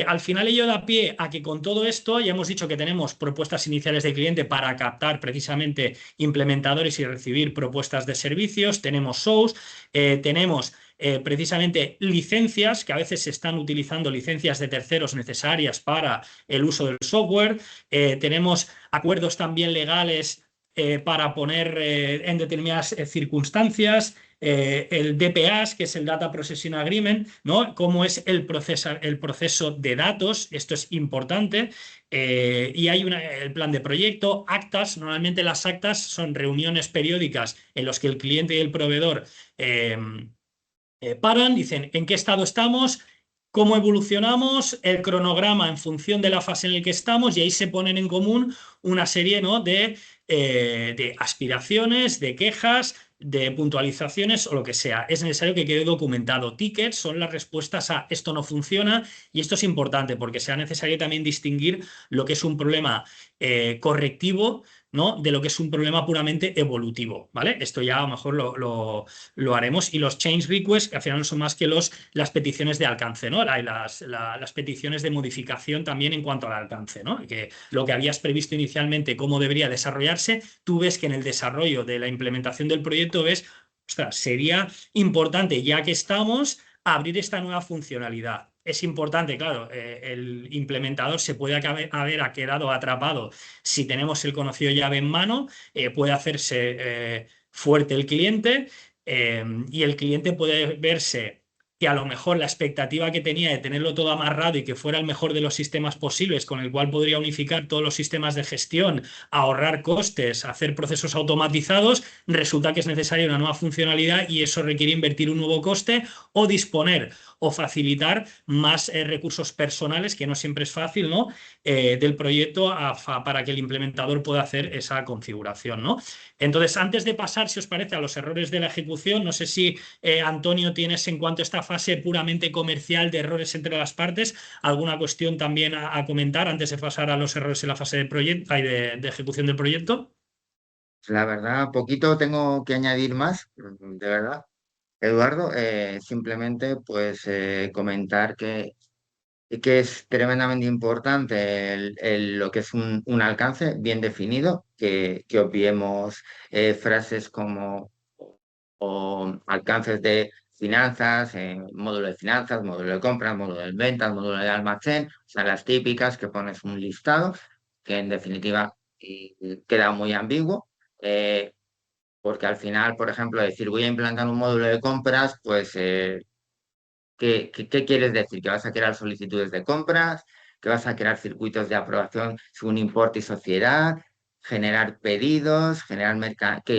Speaker 1: Al final ello da pie a que con todo esto, ya hemos dicho que tenemos propuestas iniciales de cliente para captar precisamente implementadores y recibir propuestas de servicios, tenemos shows, tenemos precisamente licencias, que a veces se están utilizando licencias de terceros necesarias para el uso del software, tenemos acuerdos también legales para poner en determinadas circunstancias, el DPAs, que es el Data Processing Agreement, ¿no? Cómo es el proceso de datos, esto es importante, y hay el plan de proyecto, actas, normalmente las actas son reuniones periódicas en las que el cliente y el proveedor paran, dicen en qué estado estamos, cómo evolucionamos, el cronograma en función de la fase en la que estamos y ahí se ponen en común una serie, ¿no? de aspiraciones, de quejas, de puntualizaciones o lo que sea. Es necesario que quede documentado. Tickets son las respuestas a esto no funciona y esto es importante porque será necesario también distinguir lo que es un problema correctivo ¿no? De lo que es un problema puramente evolutivo, ¿vale? Esto ya a lo mejor lo haremos. Y los change requests, que al final no son más que las peticiones de alcance, ¿no? Las peticiones de modificación también en cuanto al alcance, ¿no? Que lo que habías previsto inicialmente, cómo debería desarrollarse, tú ves que en el desarrollo de la implementación del proyecto ves, ostras, sería importante, ya que estamos, abrir esta nueva funcionalidad. Es importante, claro, el implementador se puede haber quedado atrapado si tenemos el conocido llave en mano, puede hacerse fuerte el cliente, y el cliente puede verse que a lo mejor la expectativa que tenía de tenerlo todo amarrado y que fuera el mejor de los sistemas posibles, con el cual podría unificar todos los sistemas de gestión, ahorrar costes, hacer procesos automatizados, resulta que es necesaria una nueva funcionalidad y eso requiere invertir un nuevo coste o disponer o facilitar más recursos personales, que no siempre es fácil, ¿no? Del proyecto para que el implementador pueda hacer esa configuración, ¿no? Entonces, antes de pasar, si os parece, a los errores de la ejecución, no sé si Antonio tienes en cuanto a esta fase puramente comercial de errores entre las partes, alguna cuestión también a comentar antes de pasar a los errores en la fase de, proyecto, de ejecución del proyecto.
Speaker 2: La verdad, poquito tengo que añadir más, de verdad. Eduardo, simplemente pues comentar que es tremendamente importante lo que es un alcance bien definido, que obviemos frases como o alcances de finanzas, módulo de finanzas, módulo de compras, módulo de ventas, módulo de almacén, o sea, las típicas que pones un listado, que en definitiva queda muy ambiguo. eh, Porque al final, por ejemplo, decir voy a implantar un módulo de compras, pues ¿qué quieres decir? ¿Que vas a crear solicitudes de compras? ¿Que vas a crear circuitos de aprobación según importe y sociedad? Generar pedidos, que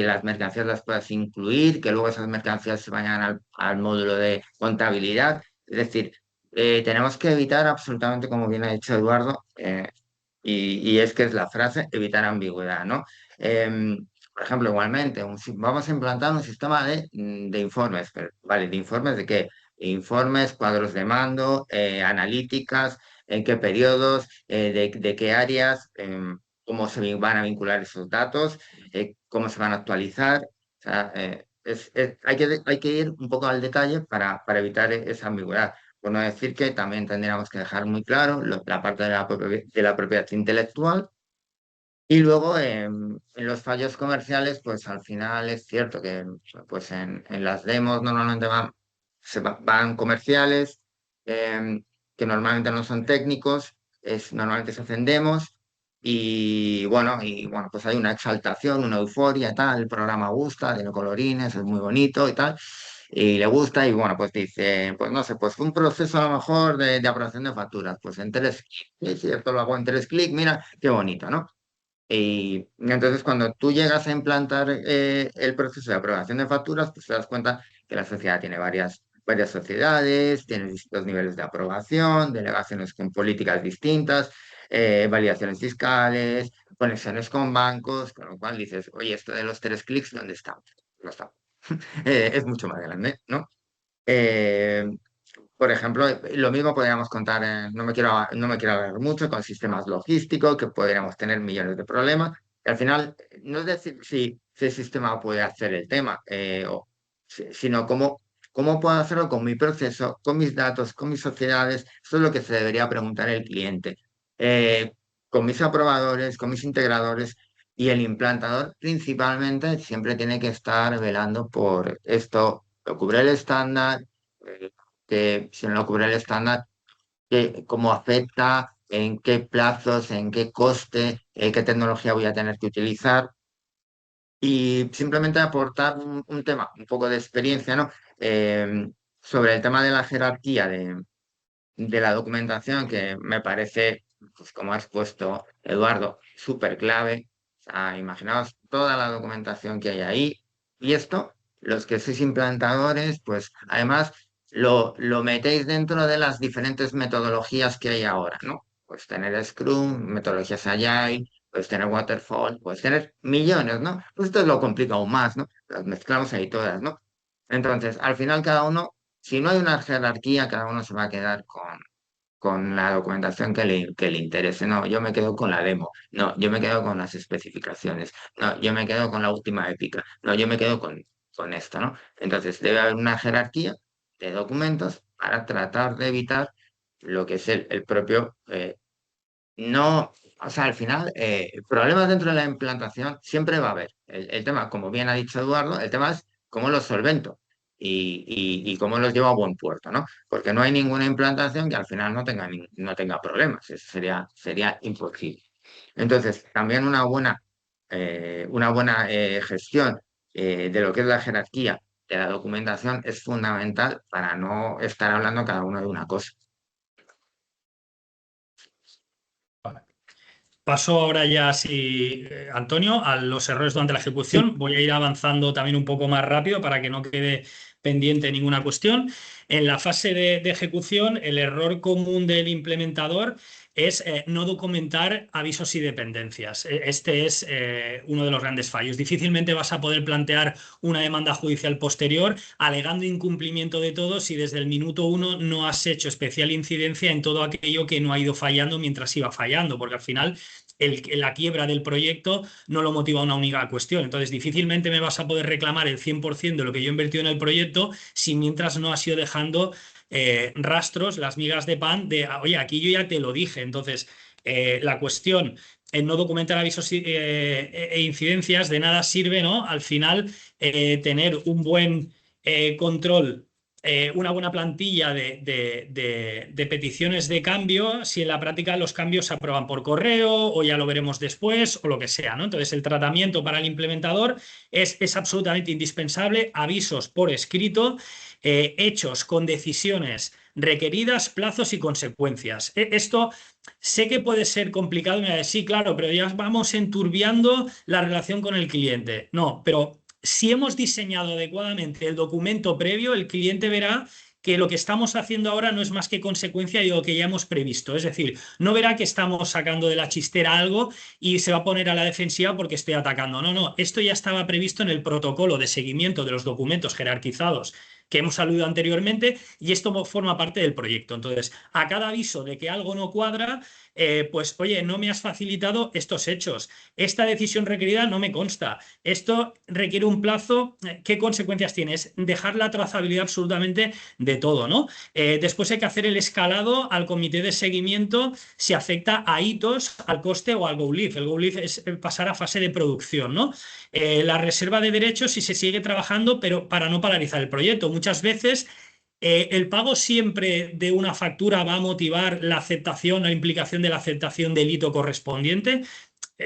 Speaker 2: las mercancías las puedas incluir, que luego esas mercancías se vayan al módulo de contabilidad. Es decir, tenemos que evitar absolutamente, como bien ha dicho Eduardo, y es que es la frase, evitar ambigüedad, ¿no? Por ejemplo, igualmente, vamos a implantar un sistema de informes, pero, ¿vale? ¿De informes de qué? Informes, cuadros de mando, analíticas, en qué periodos, de qué áreas, cómo se van a vincular esos datos, cómo se van a actualizar. O sea, hay que ir un poco al detalle para evitar esa ambigüedad. Por no decir que también tendríamos que dejar muy claro la parte de la propiedad intelectual. Y luego en los fallos comerciales, pues al final es cierto que pues en las demos normalmente van comerciales, que normalmente no son técnicos, normalmente se hacen demos y bueno, pues hay una exaltación, una euforia, tal, el programa gusta, tiene colorines, es muy bonito y tal, y le gusta y bueno, pues dice, pues no sé, pues un proceso a lo mejor de aprobación de facturas, pues en 3 clics, es cierto, lo hago en 3 clics, mira, qué bonito, ¿no? Y entonces cuando tú llegas a implantar el proceso de aprobación de facturas, pues te das cuenta que la sociedad tiene varias sociedades, tiene distintos niveles de aprobación, delegaciones con políticas distintas, validaciones fiscales, conexiones con bancos, con lo cual dices, oye, esto de los 3 clics, ¿dónde está? No está. Es mucho más grande, ¿no? Eh, por ejemplo, lo mismo podríamos contar, no me quiero hablar mucho, con sistemas logísticos, que podríamos tener millones de problemas. Y al final, no es decir si el sistema puede hacer el tema, sino cómo puedo hacerlo con mi proceso, con mis datos, con mis sociedades. Eso es lo que se debería preguntar el cliente. Eh, con mis aprobadores, con mis integradores. Y el implantador principalmente siempre tiene que estar velando por esto, lo cubre el estándar, eh, que si no lo cubre el estándar, cómo afecta, en qué plazos, en qué coste, qué tecnología voy a tener que utilizar. Y simplemente aportar un tema, un poco de experiencia, ¿no? Sobre el tema de la jerarquía de la documentación, que me parece, pues como has puesto, Eduardo, súper clave. O sea, imaginaos toda la documentación que hay ahí. Y esto, los que sois implantadores, pues además lo metéis dentro de las diferentes metodologías que hay ahora, ¿no? Pues tener Scrum, metodologías Agile, puedes tener Waterfall, puedes tener millones, ¿no? Pues esto lo complica aún más, ¿no? Las mezclamos ahí todas, ¿no? Entonces, al final cada uno, si no hay una jerarquía, cada uno se va a quedar con la documentación que le interese. No, yo me quedo con la demo. No, yo me quedo con las especificaciones. No, yo me quedo con la última épica. No, yo me quedo con esto, ¿no? Entonces debe haber una jerarquía de documentos para tratar de evitar lo que es el propio... no, o sea, al final, problemas dentro de la implantación siempre va a haber. El tema, como bien ha dicho Eduardo, el tema es cómo los solvento y cómo los llevo a buen puerto, ¿no? Porque no hay ninguna implantación que al final no tenga problemas. Eso sería imposible. Entonces, también una buena gestión de lo que es la jerarquía de la documentación es fundamental para no estar hablando cada uno de una cosa.
Speaker 1: Vale. Paso ahora ya, sí, Antonio, a los errores durante la ejecución. Voy a ir avanzando también un poco más rápido para que no quede pendiente ninguna cuestión. En la fase de ejecución, el error común del implementador es no documentar avisos y dependencias. Este es uno de los grandes fallos. Difícilmente vas a poder plantear una demanda judicial posterior alegando incumplimiento de todo si desde el minuto uno no has hecho especial incidencia en todo aquello que no ha ido fallando mientras iba fallando, porque al final la quiebra del proyecto no lo motiva una única cuestión. Entonces, difícilmente me vas a poder reclamar el 100% de lo que yo he invertido en el proyecto si mientras no has ido dejando rastros, las migas de pan de, oye, aquí yo ya te lo dije. Entonces, la cuestión en no documentar avisos e incidencias de nada sirve, ¿no? Al final, tener un buen control, una buena plantilla de peticiones de cambio, si en la práctica los cambios se aprueban por correo o ya lo veremos después o lo que sea, ¿no? Entonces, el tratamiento para el implementador es absolutamente indispensable, avisos por escrito, hechos con decisiones requeridas, plazos y consecuencias. Esto sé que puede ser complicado, y me va a decir, sí, claro, pero ya vamos enturbiando la relación con el cliente. No, pero si hemos diseñado adecuadamente el documento previo, el cliente verá que lo que estamos haciendo ahora no es más que consecuencia de lo que ya hemos previsto. Es decir, no verá que estamos sacando de la chistera algo y se va a poner a la defensiva porque estoy atacando. No, no, esto ya estaba previsto en el protocolo de seguimiento de los documentos jerarquizados que hemos aludido anteriormente y esto forma parte del proyecto. Entonces, a cada aviso de que algo no cuadra, pues, oye, no me has facilitado estos hechos. Esta decisión requerida no me consta. Esto requiere un plazo. ¿Qué consecuencias tiene? Es dejar la trazabilidad absolutamente de todo, ¿no? Después hay que hacer el escalado al comité de seguimiento si afecta a hitos, al coste o al go live. El go live es pasar a fase de producción, ¿no? La reserva de derechos si se sigue trabajando, pero para no paralizar el proyecto. Muchas veces el pago siempre de una factura va a motivar la aceptación, la implicación de la aceptación del hito correspondiente.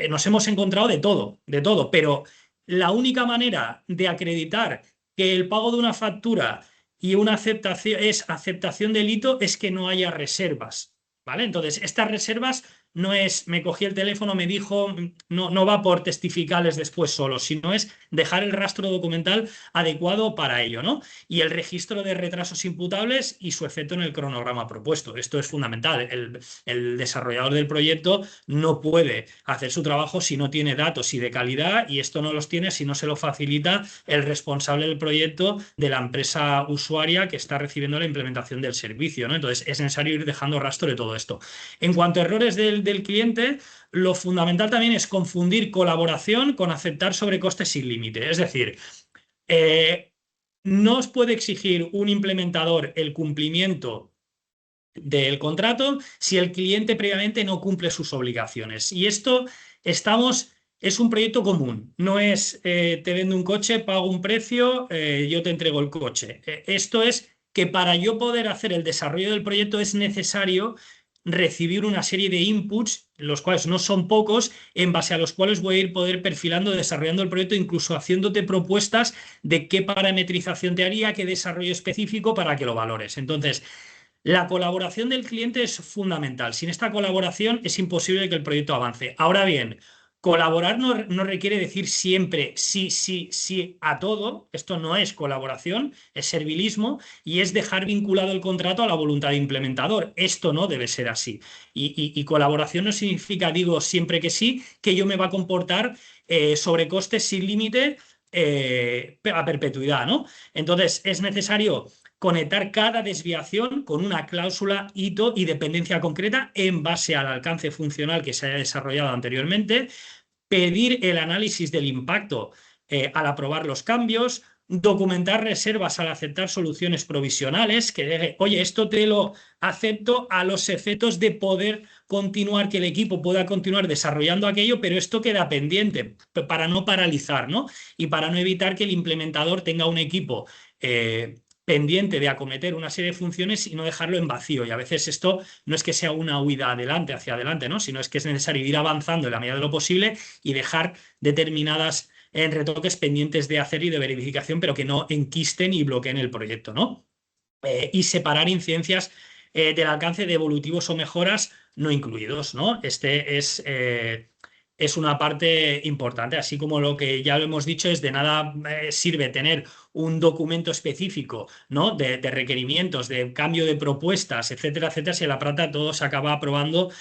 Speaker 1: Nos hemos encontrado de todo, pero la única manera de acreditar que el pago de una factura y una aceptación es aceptación del hito es que no haya reservas, ¿vale? Entonces, estas reservas no es me cogí el teléfono, me dijo, no, no va por testificales después solo, sino es dejar el rastro documental adecuado para ello, ¿no? Y el registro de retrasos imputables y su efecto en el cronograma propuesto. Esto es fundamental. El desarrollador del proyecto no puede hacer su trabajo si no tiene datos y de calidad, y esto no los tiene si no se lo facilita el responsable del proyecto de la empresa usuaria que está recibiendo la implementación del servicio, ¿no? Entonces es necesario ir dejando rastro de todo esto. En cuanto a errores del cliente, lo fundamental también es confundir colaboración con aceptar sobrecostes sin límite. Es decir, no os puede exigir un implementador el cumplimiento del contrato si el cliente previamente no cumple sus obligaciones. Y esto es un proyecto común, no es te vendo un coche, pago un precio, yo te entrego el coche. Esto es que para yo poder hacer el desarrollo del proyecto es necesario recibir una serie de inputs, los cuales no son pocos, en base a los cuales voy a ir poder perfilando, desarrollando el proyecto, incluso haciéndote propuestas de qué parametrización te haría, qué desarrollo específico para que lo valores. Entonces, la colaboración del cliente es fundamental. Sin esta colaboración es imposible que el proyecto avance. Ahora bien, colaborar no requiere decir siempre sí, sí, sí a todo. Esto no es colaboración, es servilismo y es dejar vinculado el contrato a la voluntad de implementador. Esto no debe ser así. Y colaboración no significa, digo, siempre que sí, que yo me va a comportar sobrecostes sin límite a perpetuidad, ¿no? Entonces es necesario conectar cada desviación con una cláusula, hito y dependencia concreta en base al alcance funcional que se haya desarrollado anteriormente, pedir el análisis del impacto al aprobar los cambios, documentar reservas al aceptar soluciones provisionales, que deje, oye, esto te lo acepto a los efectos de poder continuar, que el equipo pueda continuar desarrollando aquello, pero esto queda pendiente para no paralizar, ¿no? Y para no evitar que el implementador tenga un equipo pendiente de acometer una serie de funciones y no dejarlo en vacío. Y a veces esto no es que sea una huida adelante, hacia adelante, ¿no? Sino es que es necesario ir avanzando en la medida de lo posible y dejar determinadas retoques pendientes de hacer y de verificación, pero que no enquisten y bloqueen el proyecto, ¿no? Y separar incidencias del alcance de evolutivos o mejoras no incluidos, ¿no? Es una parte importante, así como lo que ya lo hemos dicho, es de nada sirve tener un documento específico, ¿no? de requerimientos, de cambio de propuestas, etcétera, etcétera, si en la práctica todo se acaba aprobando,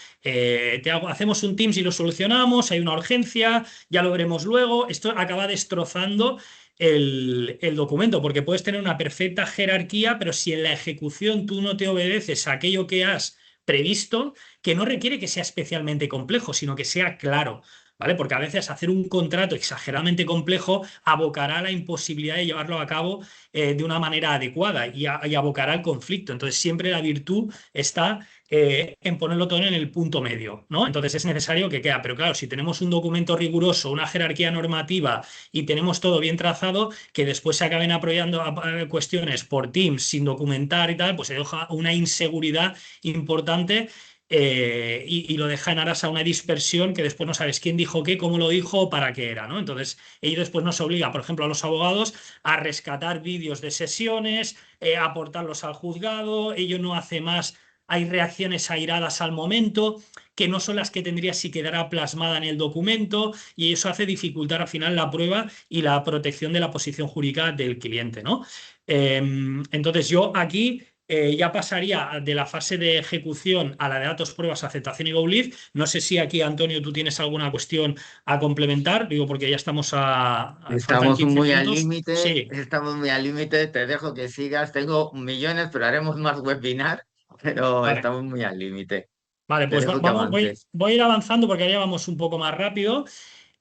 Speaker 1: hacemos un Teams y lo solucionamos, hay una urgencia, ya lo veremos luego, esto acaba destrozando el documento, porque puedes tener una perfecta jerarquía, pero si en la ejecución tú no te obedeces a aquello que has previsto, que no requiere que sea especialmente complejo, sino que sea claro, ¿vale? Porque a veces hacer un contrato exageradamente complejo abocará a la imposibilidad de llevarlo a cabo de una manera adecuada y abocará al conflicto. Entonces siempre la virtud está en ponerlo todo en el punto medio, ¿no? Entonces es necesario que quede. Pero claro, si tenemos un documento riguroso, una jerarquía normativa y tenemos todo bien trazado, que después se acaben apoyando cuestiones por Teams sin documentar y tal, pues se deja una inseguridad importante y lo deja en aras a una dispersión que después no sabes quién dijo qué, cómo lo dijo o para qué era, ¿no? Entonces, ello después nos obliga, por ejemplo, a los abogados a rescatar vídeos de sesiones, aportarlos al juzgado, ello no hace más, hay reacciones airadas al momento que no son las que tendría si quedara plasmada en el documento y eso hace dificultar al final la prueba y la protección de la posición jurídica del cliente, ¿no? Entonces yo aquí ya pasaría de la fase de ejecución a la de datos, pruebas, aceptación y go live. No sé si aquí, Antonio, tú tienes alguna cuestión a complementar, digo, porque ya estamos faltan
Speaker 2: Estamos
Speaker 1: 15
Speaker 2: muy al
Speaker 1: minutos.
Speaker 2: límite,
Speaker 1: Sí,
Speaker 2: estamos muy al límite, te dejo que sigas, tengo millones, pero haremos más webinar, pero
Speaker 1: vale.
Speaker 2: estamos muy al límite.
Speaker 1: Vale,
Speaker 2: Te
Speaker 1: pues
Speaker 2: dejo que
Speaker 1: vamos, voy,
Speaker 2: avances.
Speaker 1: voy a ir avanzando porque ahora vamos un poco más rápido.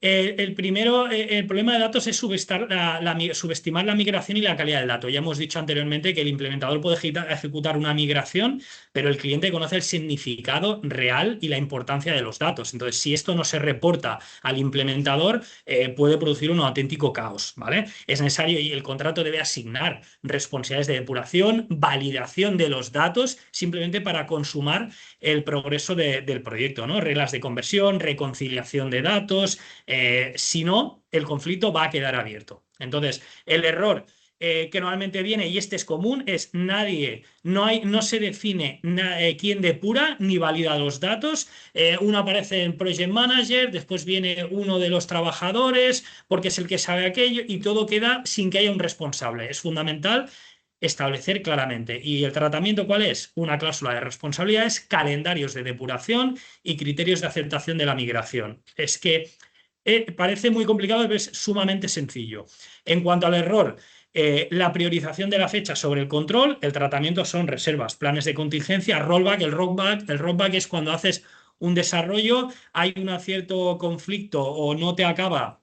Speaker 1: El primero, el problema de datos es subestimar la migración y la calidad del dato. Ya hemos dicho anteriormente que el implementador puede ejecutar una migración, pero el cliente conoce el significado real y la importancia de los datos. Entonces, si esto no se reporta al implementador, puede producir un auténtico caos, ¿vale? Es necesario y el contrato debe asignar responsabilidades de depuración, validación de los datos, simplemente para consumar el progreso del proyecto, ¿no? Reglas de conversión, reconciliación de datos. Si no, el conflicto va a quedar abierto. Entonces, el error que normalmente viene, y este es común, es no se define quién depura ni valida los datos. Uno aparece en Project Manager, después viene uno de los trabajadores, porque es el que sabe aquello, y todo queda sin que haya un responsable. Es fundamental establecer claramente. ¿Y el tratamiento cuál es? Una cláusula de responsabilidades, calendarios de depuración y criterios de aceptación de la migración. Es que parece muy complicado, pero es sumamente sencillo. En cuanto al error, la priorización de la fecha sobre el control, el tratamiento son reservas, planes de contingencia, rollback. El rollback es cuando haces un desarrollo, hay un cierto conflicto o no te acaba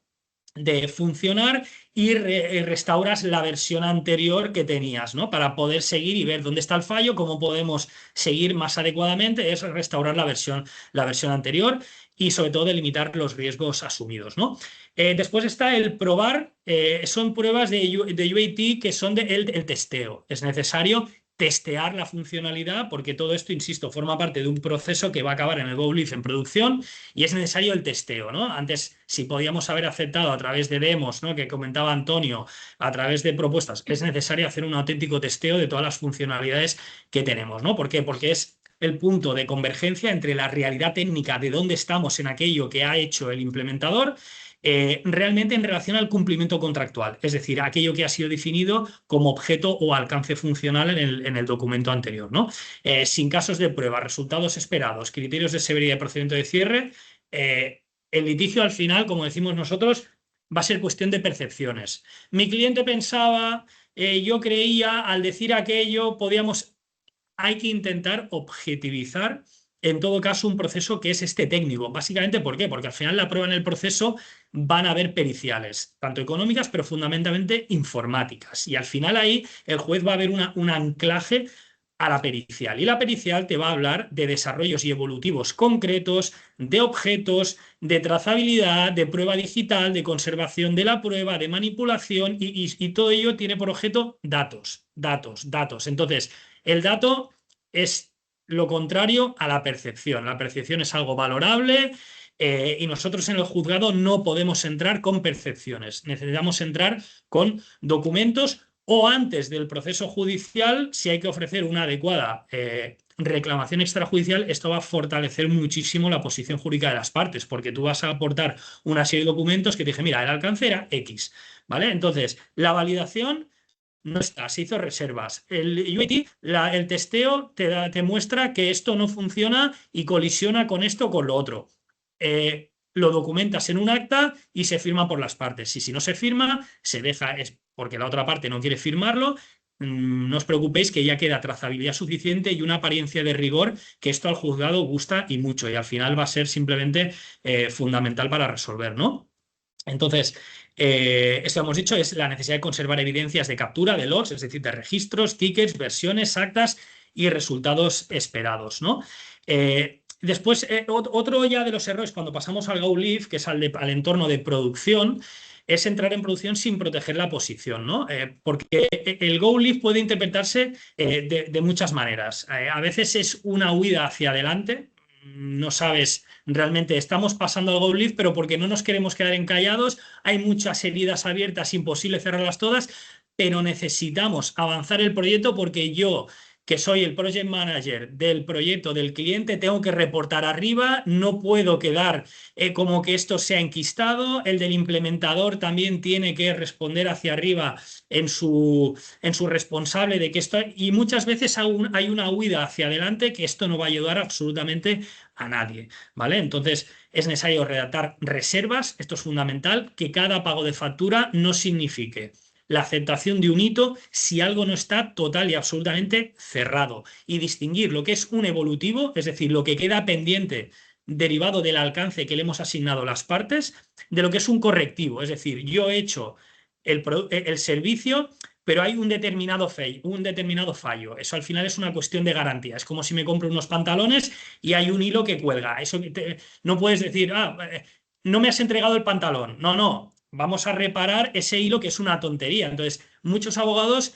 Speaker 1: de funcionar y restauras la versión anterior que tenías, ¿no? Para poder seguir y ver dónde está el fallo, cómo podemos seguir más adecuadamente, es restaurar la versión anterior y sobre todo delimitar los riesgos asumidos, ¿no? Después está el probar, son pruebas de UAT que son el testeo. Es necesario testear la funcionalidad porque todo esto, insisto, forma parte de un proceso que va a acabar en el Go Live en producción y es necesario el testeo, ¿no? Antes, si podíamos haber aceptado a través de demos, ¿no? Que comentaba Antonio, a través de propuestas, es necesario hacer un auténtico testeo de todas las funcionalidades que tenemos, ¿no? ¿Por qué? Porque es el punto de convergencia entre la realidad técnica de dónde estamos en aquello que ha hecho el implementador realmente en relación al cumplimiento contractual, es decir, aquello que ha sido definido como objeto o alcance funcional en el documento anterior, ¿no? Sin casos de prueba, resultados esperados, criterios de severidad y procedimiento de cierre, el litigio al final, como decimos nosotros, va a ser cuestión de percepciones. Mi cliente pensaba yo creía, al decir aquello, podíamos hay que intentar objetivizar, en todo caso, un proceso que es este técnico. Básicamente, ¿por qué? Porque al final la prueba en el proceso van a haber periciales, tanto económicas, pero fundamentalmente informáticas. Y al final ahí el juez va a ver un anclaje a la pericial. Y la pericial te va a hablar de desarrollos y evolutivos concretos, de objetos, de trazabilidad, de prueba digital, de conservación de la prueba, de manipulación, y todo ello tiene por objeto datos, datos, datos. Entonces, el dato es lo contrario a la percepción. La percepción es algo valorable y nosotros en el juzgado no podemos entrar con percepciones. Necesitamos entrar con documentos o antes del proceso judicial, si hay que ofrecer una adecuada reclamación extrajudicial, esto va a fortalecer muchísimo la posición jurídica de las partes, porque tú vas a aportar una serie de documentos que te dije, mira, el alcance era X, ¿vale? Entonces, la validación no está, se hizo reservas. El UAT, el testeo te muestra que esto no funciona y colisiona con esto o con lo otro. Lo documentas en un acta y se firma por las partes. Y si no se firma, se deja, es porque la otra parte no quiere firmarlo. No os preocupéis que ya queda trazabilidad suficiente y una apariencia de rigor que esto al juzgado gusta y mucho y al final va a ser simplemente fundamental para resolver, ¿no? Entonces, esto hemos dicho es la necesidad de conservar evidencias de captura de logs, es decir, de registros, tickets, versiones, actas y resultados esperados, ¿no? Después, otro ya de los errores cuando pasamos al Go Live, que es al entorno de producción, es entrar en producción sin proteger la posición, ¿no? Porque el Go Live puede interpretarse de muchas maneras. A veces es una huida hacia adelante, no sabes realmente estamos pasando al Go Live, pero porque no nos queremos quedar encallados, hay muchas heridas abiertas, imposible cerrarlas todas, pero necesitamos avanzar el proyecto porque yo, que soy el project manager del proyecto del cliente, tengo que reportar arriba, no puedo quedar como que esto sea enquistado, el del implementador también tiene que responder hacia arriba en su responsable de que esto, y muchas veces aún hay una huida hacia adelante que esto no va a ayudar absolutamente a nadie, ¿vale? Entonces es necesario redactar reservas, esto es fundamental, que cada pago de factura no signifique la aceptación de un hito si algo no está total y absolutamente cerrado y distinguir lo que es un evolutivo, es decir, lo que queda pendiente derivado del alcance que le hemos asignado a las partes, de lo que es un correctivo, es decir, yo he hecho el servicio pero hay un determinado fallo. Eso al final es una cuestión de garantía. Es como si me compro unos pantalones y hay un hilo que cuelga. No puedes decir, no me has entregado el pantalón. No, no, vamos a reparar ese hilo que es una tontería. Entonces, muchos abogados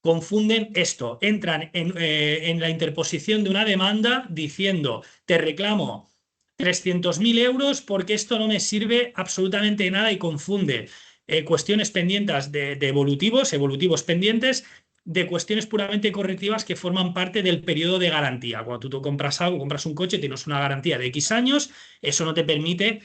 Speaker 1: confunden esto, entran en la interposición de una demanda diciendo, te reclamo 300.000 euros porque esto no me sirve absolutamente de nada y confunde cuestiones pendientes de evolutivos pendientes, de cuestiones puramente correctivas que forman parte del periodo de garantía. Cuando tú compras algo, compras un coche, tienes una garantía de X años, eso no te permite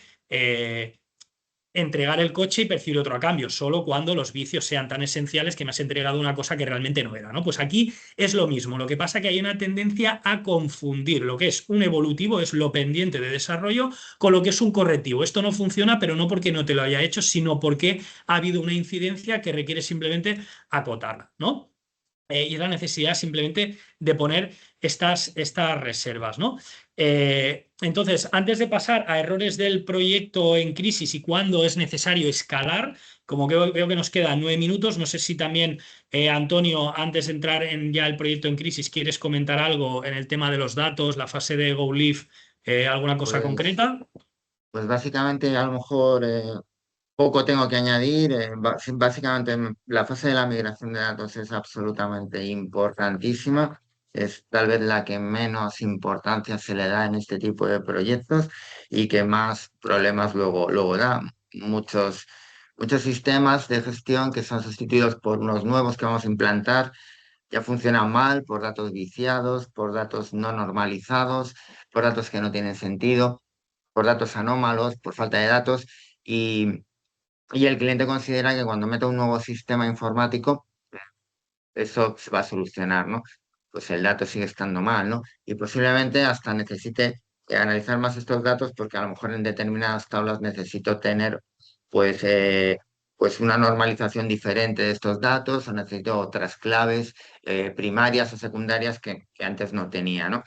Speaker 1: entregar el coche y percibir otro a cambio, solo cuando los vicios sean tan esenciales que me has entregado una cosa que realmente no era, ¿no? Pues aquí es lo mismo, lo que pasa es que hay una tendencia a confundir lo que es un evolutivo, es lo pendiente de desarrollo, con lo que es un correctivo. Esto no funciona, pero no porque no te lo haya hecho, sino porque ha habido una incidencia que requiere simplemente acotarla, ¿no? Y es la necesidad simplemente de poner estas reservas, ¿no? Entonces, antes de pasar a errores del proyecto en crisis y cuándo es necesario escalar, como que veo que nos quedan 9 minutos, no sé si también, Antonio, antes de entrar en ya el proyecto en crisis, quieres comentar algo en el tema de los datos, la fase de Go Live, alguna cosa
Speaker 2: Pues,
Speaker 1: concreta.
Speaker 2: pues básicamente a lo mejor poco tengo que añadir. Sí, básicamente la fase de la migración de datos es absolutamente importantísima. Es tal vez la que menos importancia se le da en este tipo de proyectos y que más problemas luego da. Muchos, muchos sistemas de gestión que son sustituidos por unos nuevos que vamos a implantar ya funcionan mal por datos viciados, por datos no normalizados, por datos que no tienen sentido, por datos anómalos, por falta de datos. Y y el cliente considera que cuando meta un nuevo sistema informático, eso se va a solucionar, ¿no? Pues el dato sigue estando mal, ¿no? Y posiblemente hasta necesite analizar más estos datos porque a lo mejor en determinadas tablas necesito tener, pues, pues una normalización diferente de estos datos o necesito otras claves primarias o secundarias que antes no tenía, ¿no?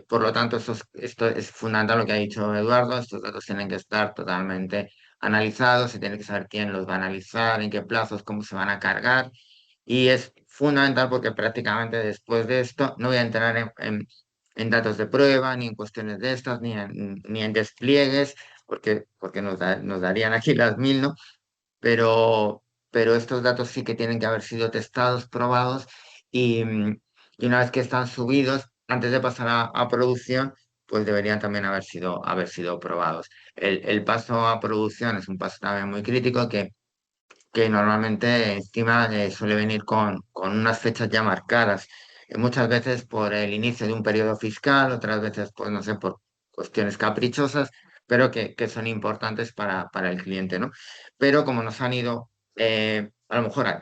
Speaker 2: Por lo tanto, esto es fundamental lo que ha dicho Eduardo. Estos datos tienen que estar totalmente analizados, se tiene que saber quién los va a analizar, en qué plazos, cómo se van a cargar. Y es fundamental porque prácticamente después de esto no voy a entrar en datos de prueba, ni en cuestiones de estas, ni en despliegues, porque nos darían aquí las mil, ¿no? pero, pero estos datos sí que tienen que haber sido testados, probados y una vez que están subidos, antes de pasar a producción, pues deberían también haber sido probados. El paso a producción es un paso también muy crítico que normalmente encima suele venir con unas fechas ya marcadas, muchas veces por el inicio de un periodo fiscal, otras veces, pues no sé, por cuestiones caprichosas, pero que son importantes para el cliente, ¿no? Pero como nos han ido, a lo mejor,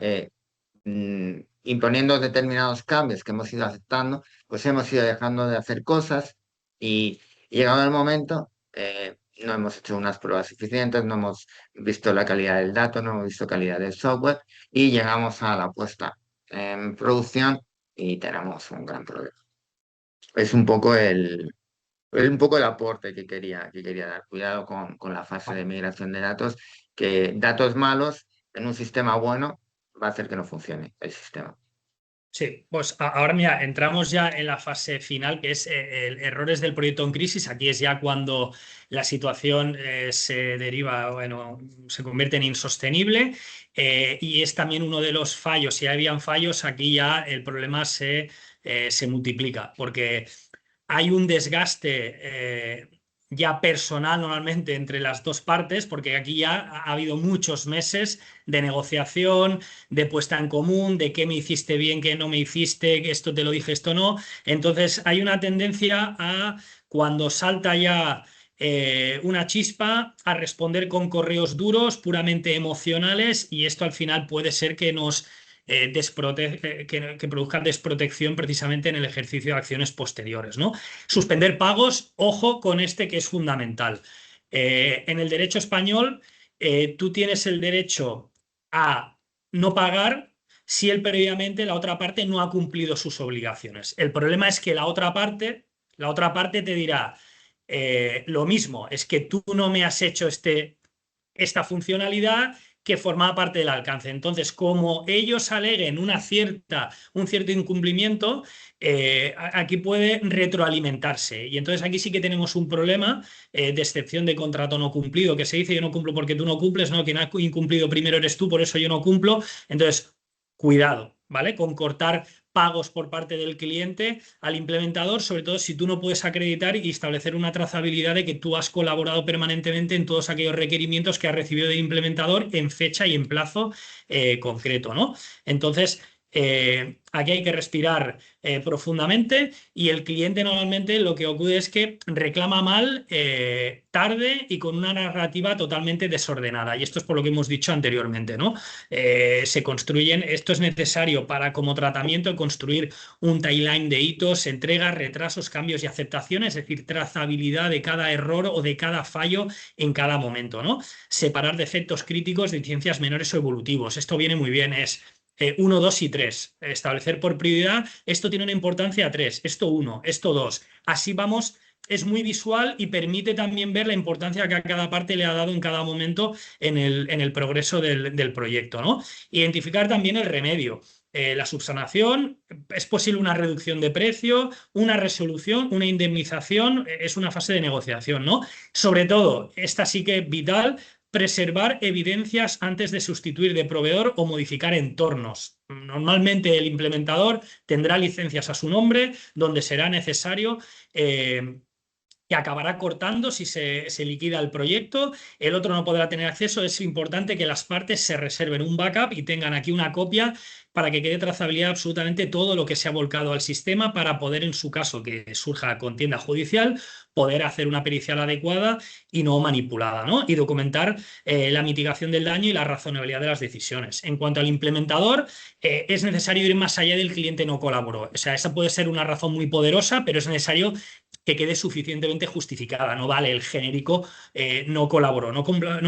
Speaker 2: imponiendo determinados cambios que hemos ido aceptando, pues hemos ido dejando de hacer cosas y llegado el momento, no hemos hecho unas pruebas suficientes, no hemos visto la calidad del dato, no hemos visto calidad del software y llegamos a la puesta en producción y tenemos un gran problema. Es un poco el aporte que quería dar. Cuidado con la fase de migración de datos, que datos malos en un sistema bueno va a hacer que no funcione el sistema.
Speaker 1: Sí, pues ahora mira, entramos ya en la fase final, que es errores del proyecto en crisis. Aquí es ya cuando la situación se deriva, bueno, se convierte en insostenible y es también uno de los fallos. Si habían fallos, aquí ya el problema se multiplica, porque hay un desgaste ya personal normalmente entre las dos partes, porque aquí ya ha habido muchos meses de negociación, de puesta en común, de qué me hiciste bien, qué no me hiciste, que esto te lo dije, esto no. Entonces hay una tendencia a, cuando salta ya una chispa, a responder con correos duros, puramente emocionales, y esto al final puede ser que nos que produzca desprotección precisamente en el ejercicio de acciones posteriores, ¿no? Suspender pagos, ojo con este que es fundamental. En el derecho español, tú tienes el derecho a no pagar si él previamente, la otra parte, no ha cumplido sus obligaciones. El problema es que la otra parte te dirá, lo mismo, es que tú no me has hecho esta funcionalidad que formaba parte del alcance. Entonces, como ellos aleguen un cierto incumplimiento, aquí puede retroalimentarse. Y entonces aquí sí que tenemos un problema de excepción de contrato no cumplido, que se dice yo no cumplo porque tú no cumples, no, quien ha incumplido primero eres tú, por eso yo no cumplo. Entonces, cuidado, ¿vale? Con cortar pagos por parte del cliente al implementador, sobre todo si tú no puedes acreditar y establecer una trazabilidad de que tú has colaborado permanentemente en todos aquellos requerimientos que has recibido del implementador en fecha y en plazo concreto, ¿no? Entonces, aquí hay que respirar profundamente y el cliente normalmente lo que ocurre es que reclama mal, tarde y con una narrativa totalmente desordenada. Y esto es por lo que hemos dicho anteriormente, ¿no? Se construyen, esto es necesario para como tratamiento construir un timeline de hitos, entregas, retrasos, cambios y aceptaciones, es decir, trazabilidad de cada error o de cada fallo en cada momento, ¿no? Separar defectos críticos de incidencias menores o evolutivos. Esto viene muy bien, es 1, 2 y 3. Establecer por prioridad, esto tiene una importancia 3, esto 1, esto 2. Así vamos, es muy visual y permite también ver la importancia que a cada parte le ha dado en cada momento en el progreso del proyecto, ¿no? Identificar también el remedio. La subsanación, es posible una reducción de precio, una resolución, una indemnización, es una fase de negociación, ¿no? Sobre todo, esta sí que es vital, preservar evidencias antes de sustituir de proveedor o modificar entornos. Normalmente el implementador tendrá licencias a su nombre, donde será necesario que acabará cortando si se liquida el proyecto, el otro no podrá tener acceso. Es importante que las partes se reserven un backup y tengan aquí una copia para que quede trazabilidad absolutamente todo lo que se ha volcado al sistema para poder, en su caso que surja contienda judicial, poder hacer una pericial adecuada y no manipulada, ¿no? Y documentar la mitigación del daño y la razonabilidad de las decisiones. En cuanto al implementador, es necesario ir más allá del cliente no colaboró. O sea, esa puede ser una razón muy poderosa, pero es necesario que quede suficientemente justificada. No vale el genérico no colaboró. No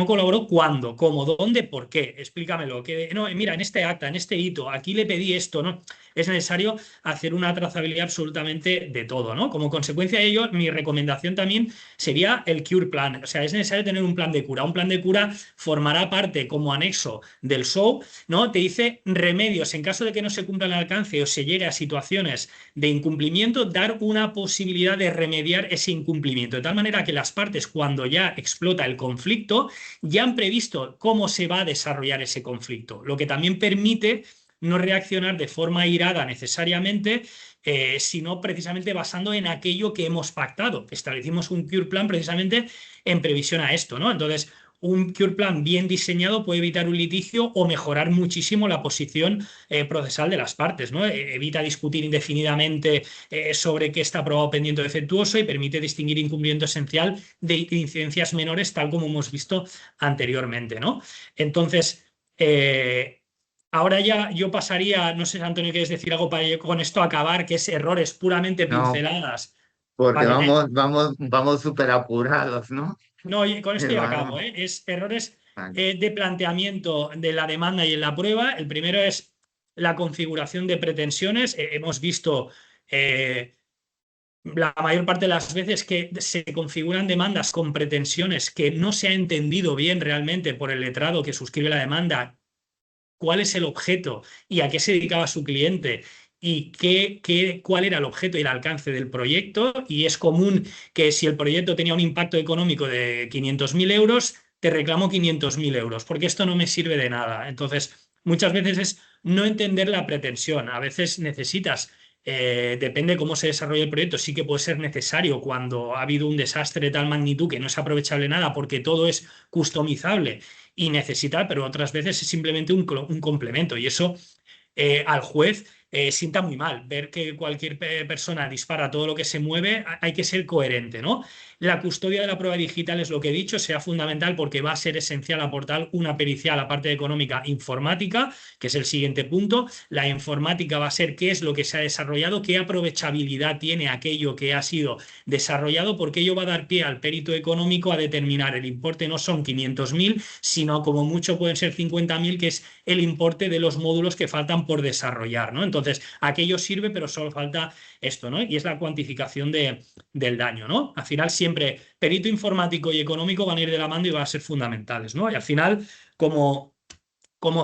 Speaker 1: colaboró cuándo, cómo, dónde, por qué. Explícamelo. Que, no, mira, en este acta, en este hito, aquí le pedí esto, ¿no? Es necesario hacer una trazabilidad absolutamente de todo, ¿no? Como consecuencia de ello, mi recomendación también sería el Cure Plan. O sea, es necesario tener un plan de cura. Un plan de cura formará parte como anexo del show, ¿no? Te dice remedios en caso de que no se cumpla el alcance o se llegue a situaciones de incumplimiento, dar una posibilidad de remediar ese incumplimiento. De tal manera que las partes, cuando ya explota el conflicto, ya han previsto cómo se va a desarrollar ese conflicto, lo que también permite no reaccionar de forma irada necesariamente, sino precisamente basando en aquello que hemos pactado. Establecimos un cure plan precisamente en previsión a esto, ¿no? Entonces, un cure plan bien diseñado puede evitar un litigio o mejorar muchísimo la posición procesal de las partes, ¿no? Evita discutir indefinidamente sobre qué está aprobado pendiente o defectuoso y permite distinguir incumplimiento esencial de incidencias menores, tal como hemos visto anteriormente, ¿no? Entonces, ahora ya yo pasaría, no sé, Antonio, ¿quieres decir algo para con esto acabar, que es errores puramente
Speaker 2: No,
Speaker 1: pinceladas?
Speaker 2: porque
Speaker 1: Vale,
Speaker 2: vamos súper apurados, ¿no?
Speaker 1: no, y con esto ya
Speaker 2: Eduardo.
Speaker 1: acabo, ¿eh? Es errores
Speaker 2: Vale.
Speaker 1: de planteamiento de la demanda y en la prueba. El primero es la configuración de pretensiones. Hemos visto la mayor parte de las veces que se configuran demandas con pretensiones que no se ha entendido bien realmente por el letrado que suscribe la demanda cuál es el objeto y a qué se dedicaba su cliente y cuál era el objeto y el alcance del proyecto. Y es común que si el proyecto tenía un impacto económico de 500.000 euros, te reclamo 500.000 euros, porque esto no me sirve de nada. Entonces, muchas veces es no entender la pretensión. A veces necesitas, depende cómo se desarrolle el proyecto, sí que puede ser necesario cuando ha habido un desastre de tal magnitud que no es aprovechable nada porque todo es customizable y necesita, pero otras veces es simplemente un complemento. Y eso al juez sienta muy mal. Ver que cualquier persona dispara todo lo que se mueve, hay que ser coherente, ¿no? La custodia de la prueba digital es lo que he dicho, sea fundamental porque va a ser esencial aportar una pericia a la parte económica informática, que es el siguiente punto. La informática va a ser qué es lo que se ha desarrollado, qué aprovechabilidad tiene aquello que ha sido desarrollado, porque ello va a dar pie al perito económico a determinar el importe no son 500.000, sino como mucho pueden ser 50.000, que es el importe de los módulos que faltan por desarrollar, ¿no? Entonces, aquello sirve, pero solo falta esto, ¿no? Y es la cuantificación del daño, ¿no? Al final siempre perito informático y económico van a ir de la mano y van a ser fundamentales, ¿no? Y al final, como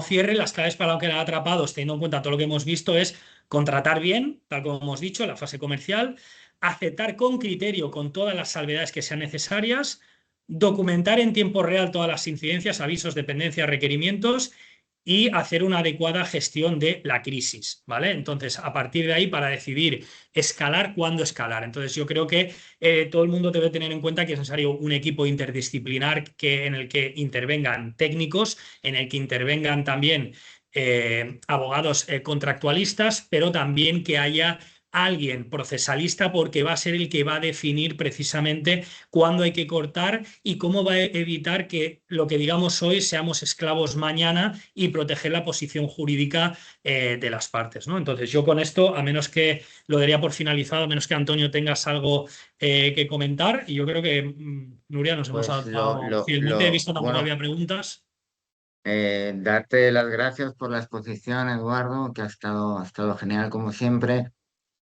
Speaker 1: cierre, las claves para lo que quedar atrapados, teniendo en cuenta todo lo que hemos visto, es contratar bien, tal como hemos dicho, la fase comercial, aceptar con criterio, con todas las salvedades que sean necesarias, documentar en tiempo real todas las incidencias, avisos, dependencias, requerimientos y hacer una adecuada gestión de la crisis, ¿vale? Entonces, a partir de ahí, para decidir escalar, cuándo escalar. Entonces, yo creo que todo el mundo debe tener en cuenta que es necesario un equipo interdisciplinar en el que intervengan técnicos, en el que intervengan también abogados contractualistas, pero también que haya alguien procesalista porque va a ser el que va a definir precisamente cuándo hay que cortar y cómo va a evitar que lo que digamos hoy seamos esclavos mañana y proteger la posición jurídica de las partes, ¿no? Entonces yo con esto, a menos que lo daría por finalizado, a menos que Antonio tengas algo que comentar, y yo creo que Nuria nos hemos
Speaker 2: Pues
Speaker 1: adaptado fielmente, he visto tampoco
Speaker 2: bueno,
Speaker 1: había preguntas.
Speaker 2: darte las gracias por la exposición, Eduardo, que ha estado genial como siempre.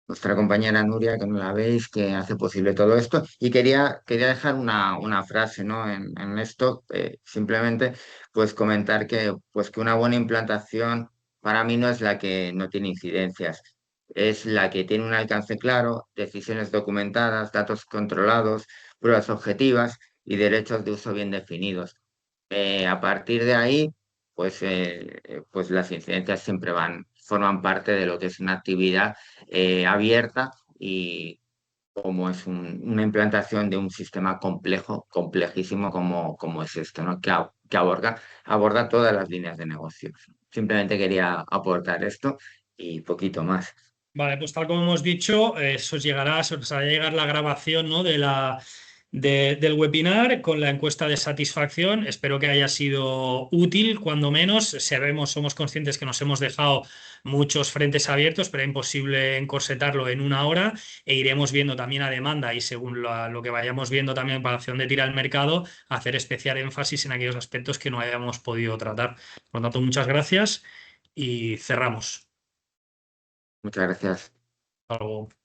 Speaker 2: Nuestra compañera Nuria, que no la veis, que hace posible todo esto. Y quería dejar una frase, ¿no? En esto, simplemente, pues comentar que una buena implantación para mí no es la que no tiene incidencias, es la que tiene un alcance claro, decisiones documentadas, datos controlados, pruebas objetivas y derechos de uso bien definidos. A partir de ahí, pues las incidencias siempre forman parte de lo que es una actividad abierta y como es una implantación de un sistema complejo, complejísimo como es esto, ¿no? Que aborda todas las líneas de negocio. Simplemente quería aportar esto y poquito más.
Speaker 1: Vale, pues tal como hemos dicho, os llegará, os hará llegar la grabación, ¿no? del webinar con la encuesta de satisfacción. Espero que haya sido útil, cuando menos. Somos conscientes que nos hemos dejado muchos frentes abiertos, pero es imposible encorsetarlo en una hora e iremos viendo también a demanda y según lo que vayamos viendo también para hacia dónde tira el mercado, hacer especial énfasis en aquellos aspectos que no hayamos podido tratar. Por lo tanto, muchas gracias y cerramos.
Speaker 2: Muchas gracias.
Speaker 1: Hasta luego.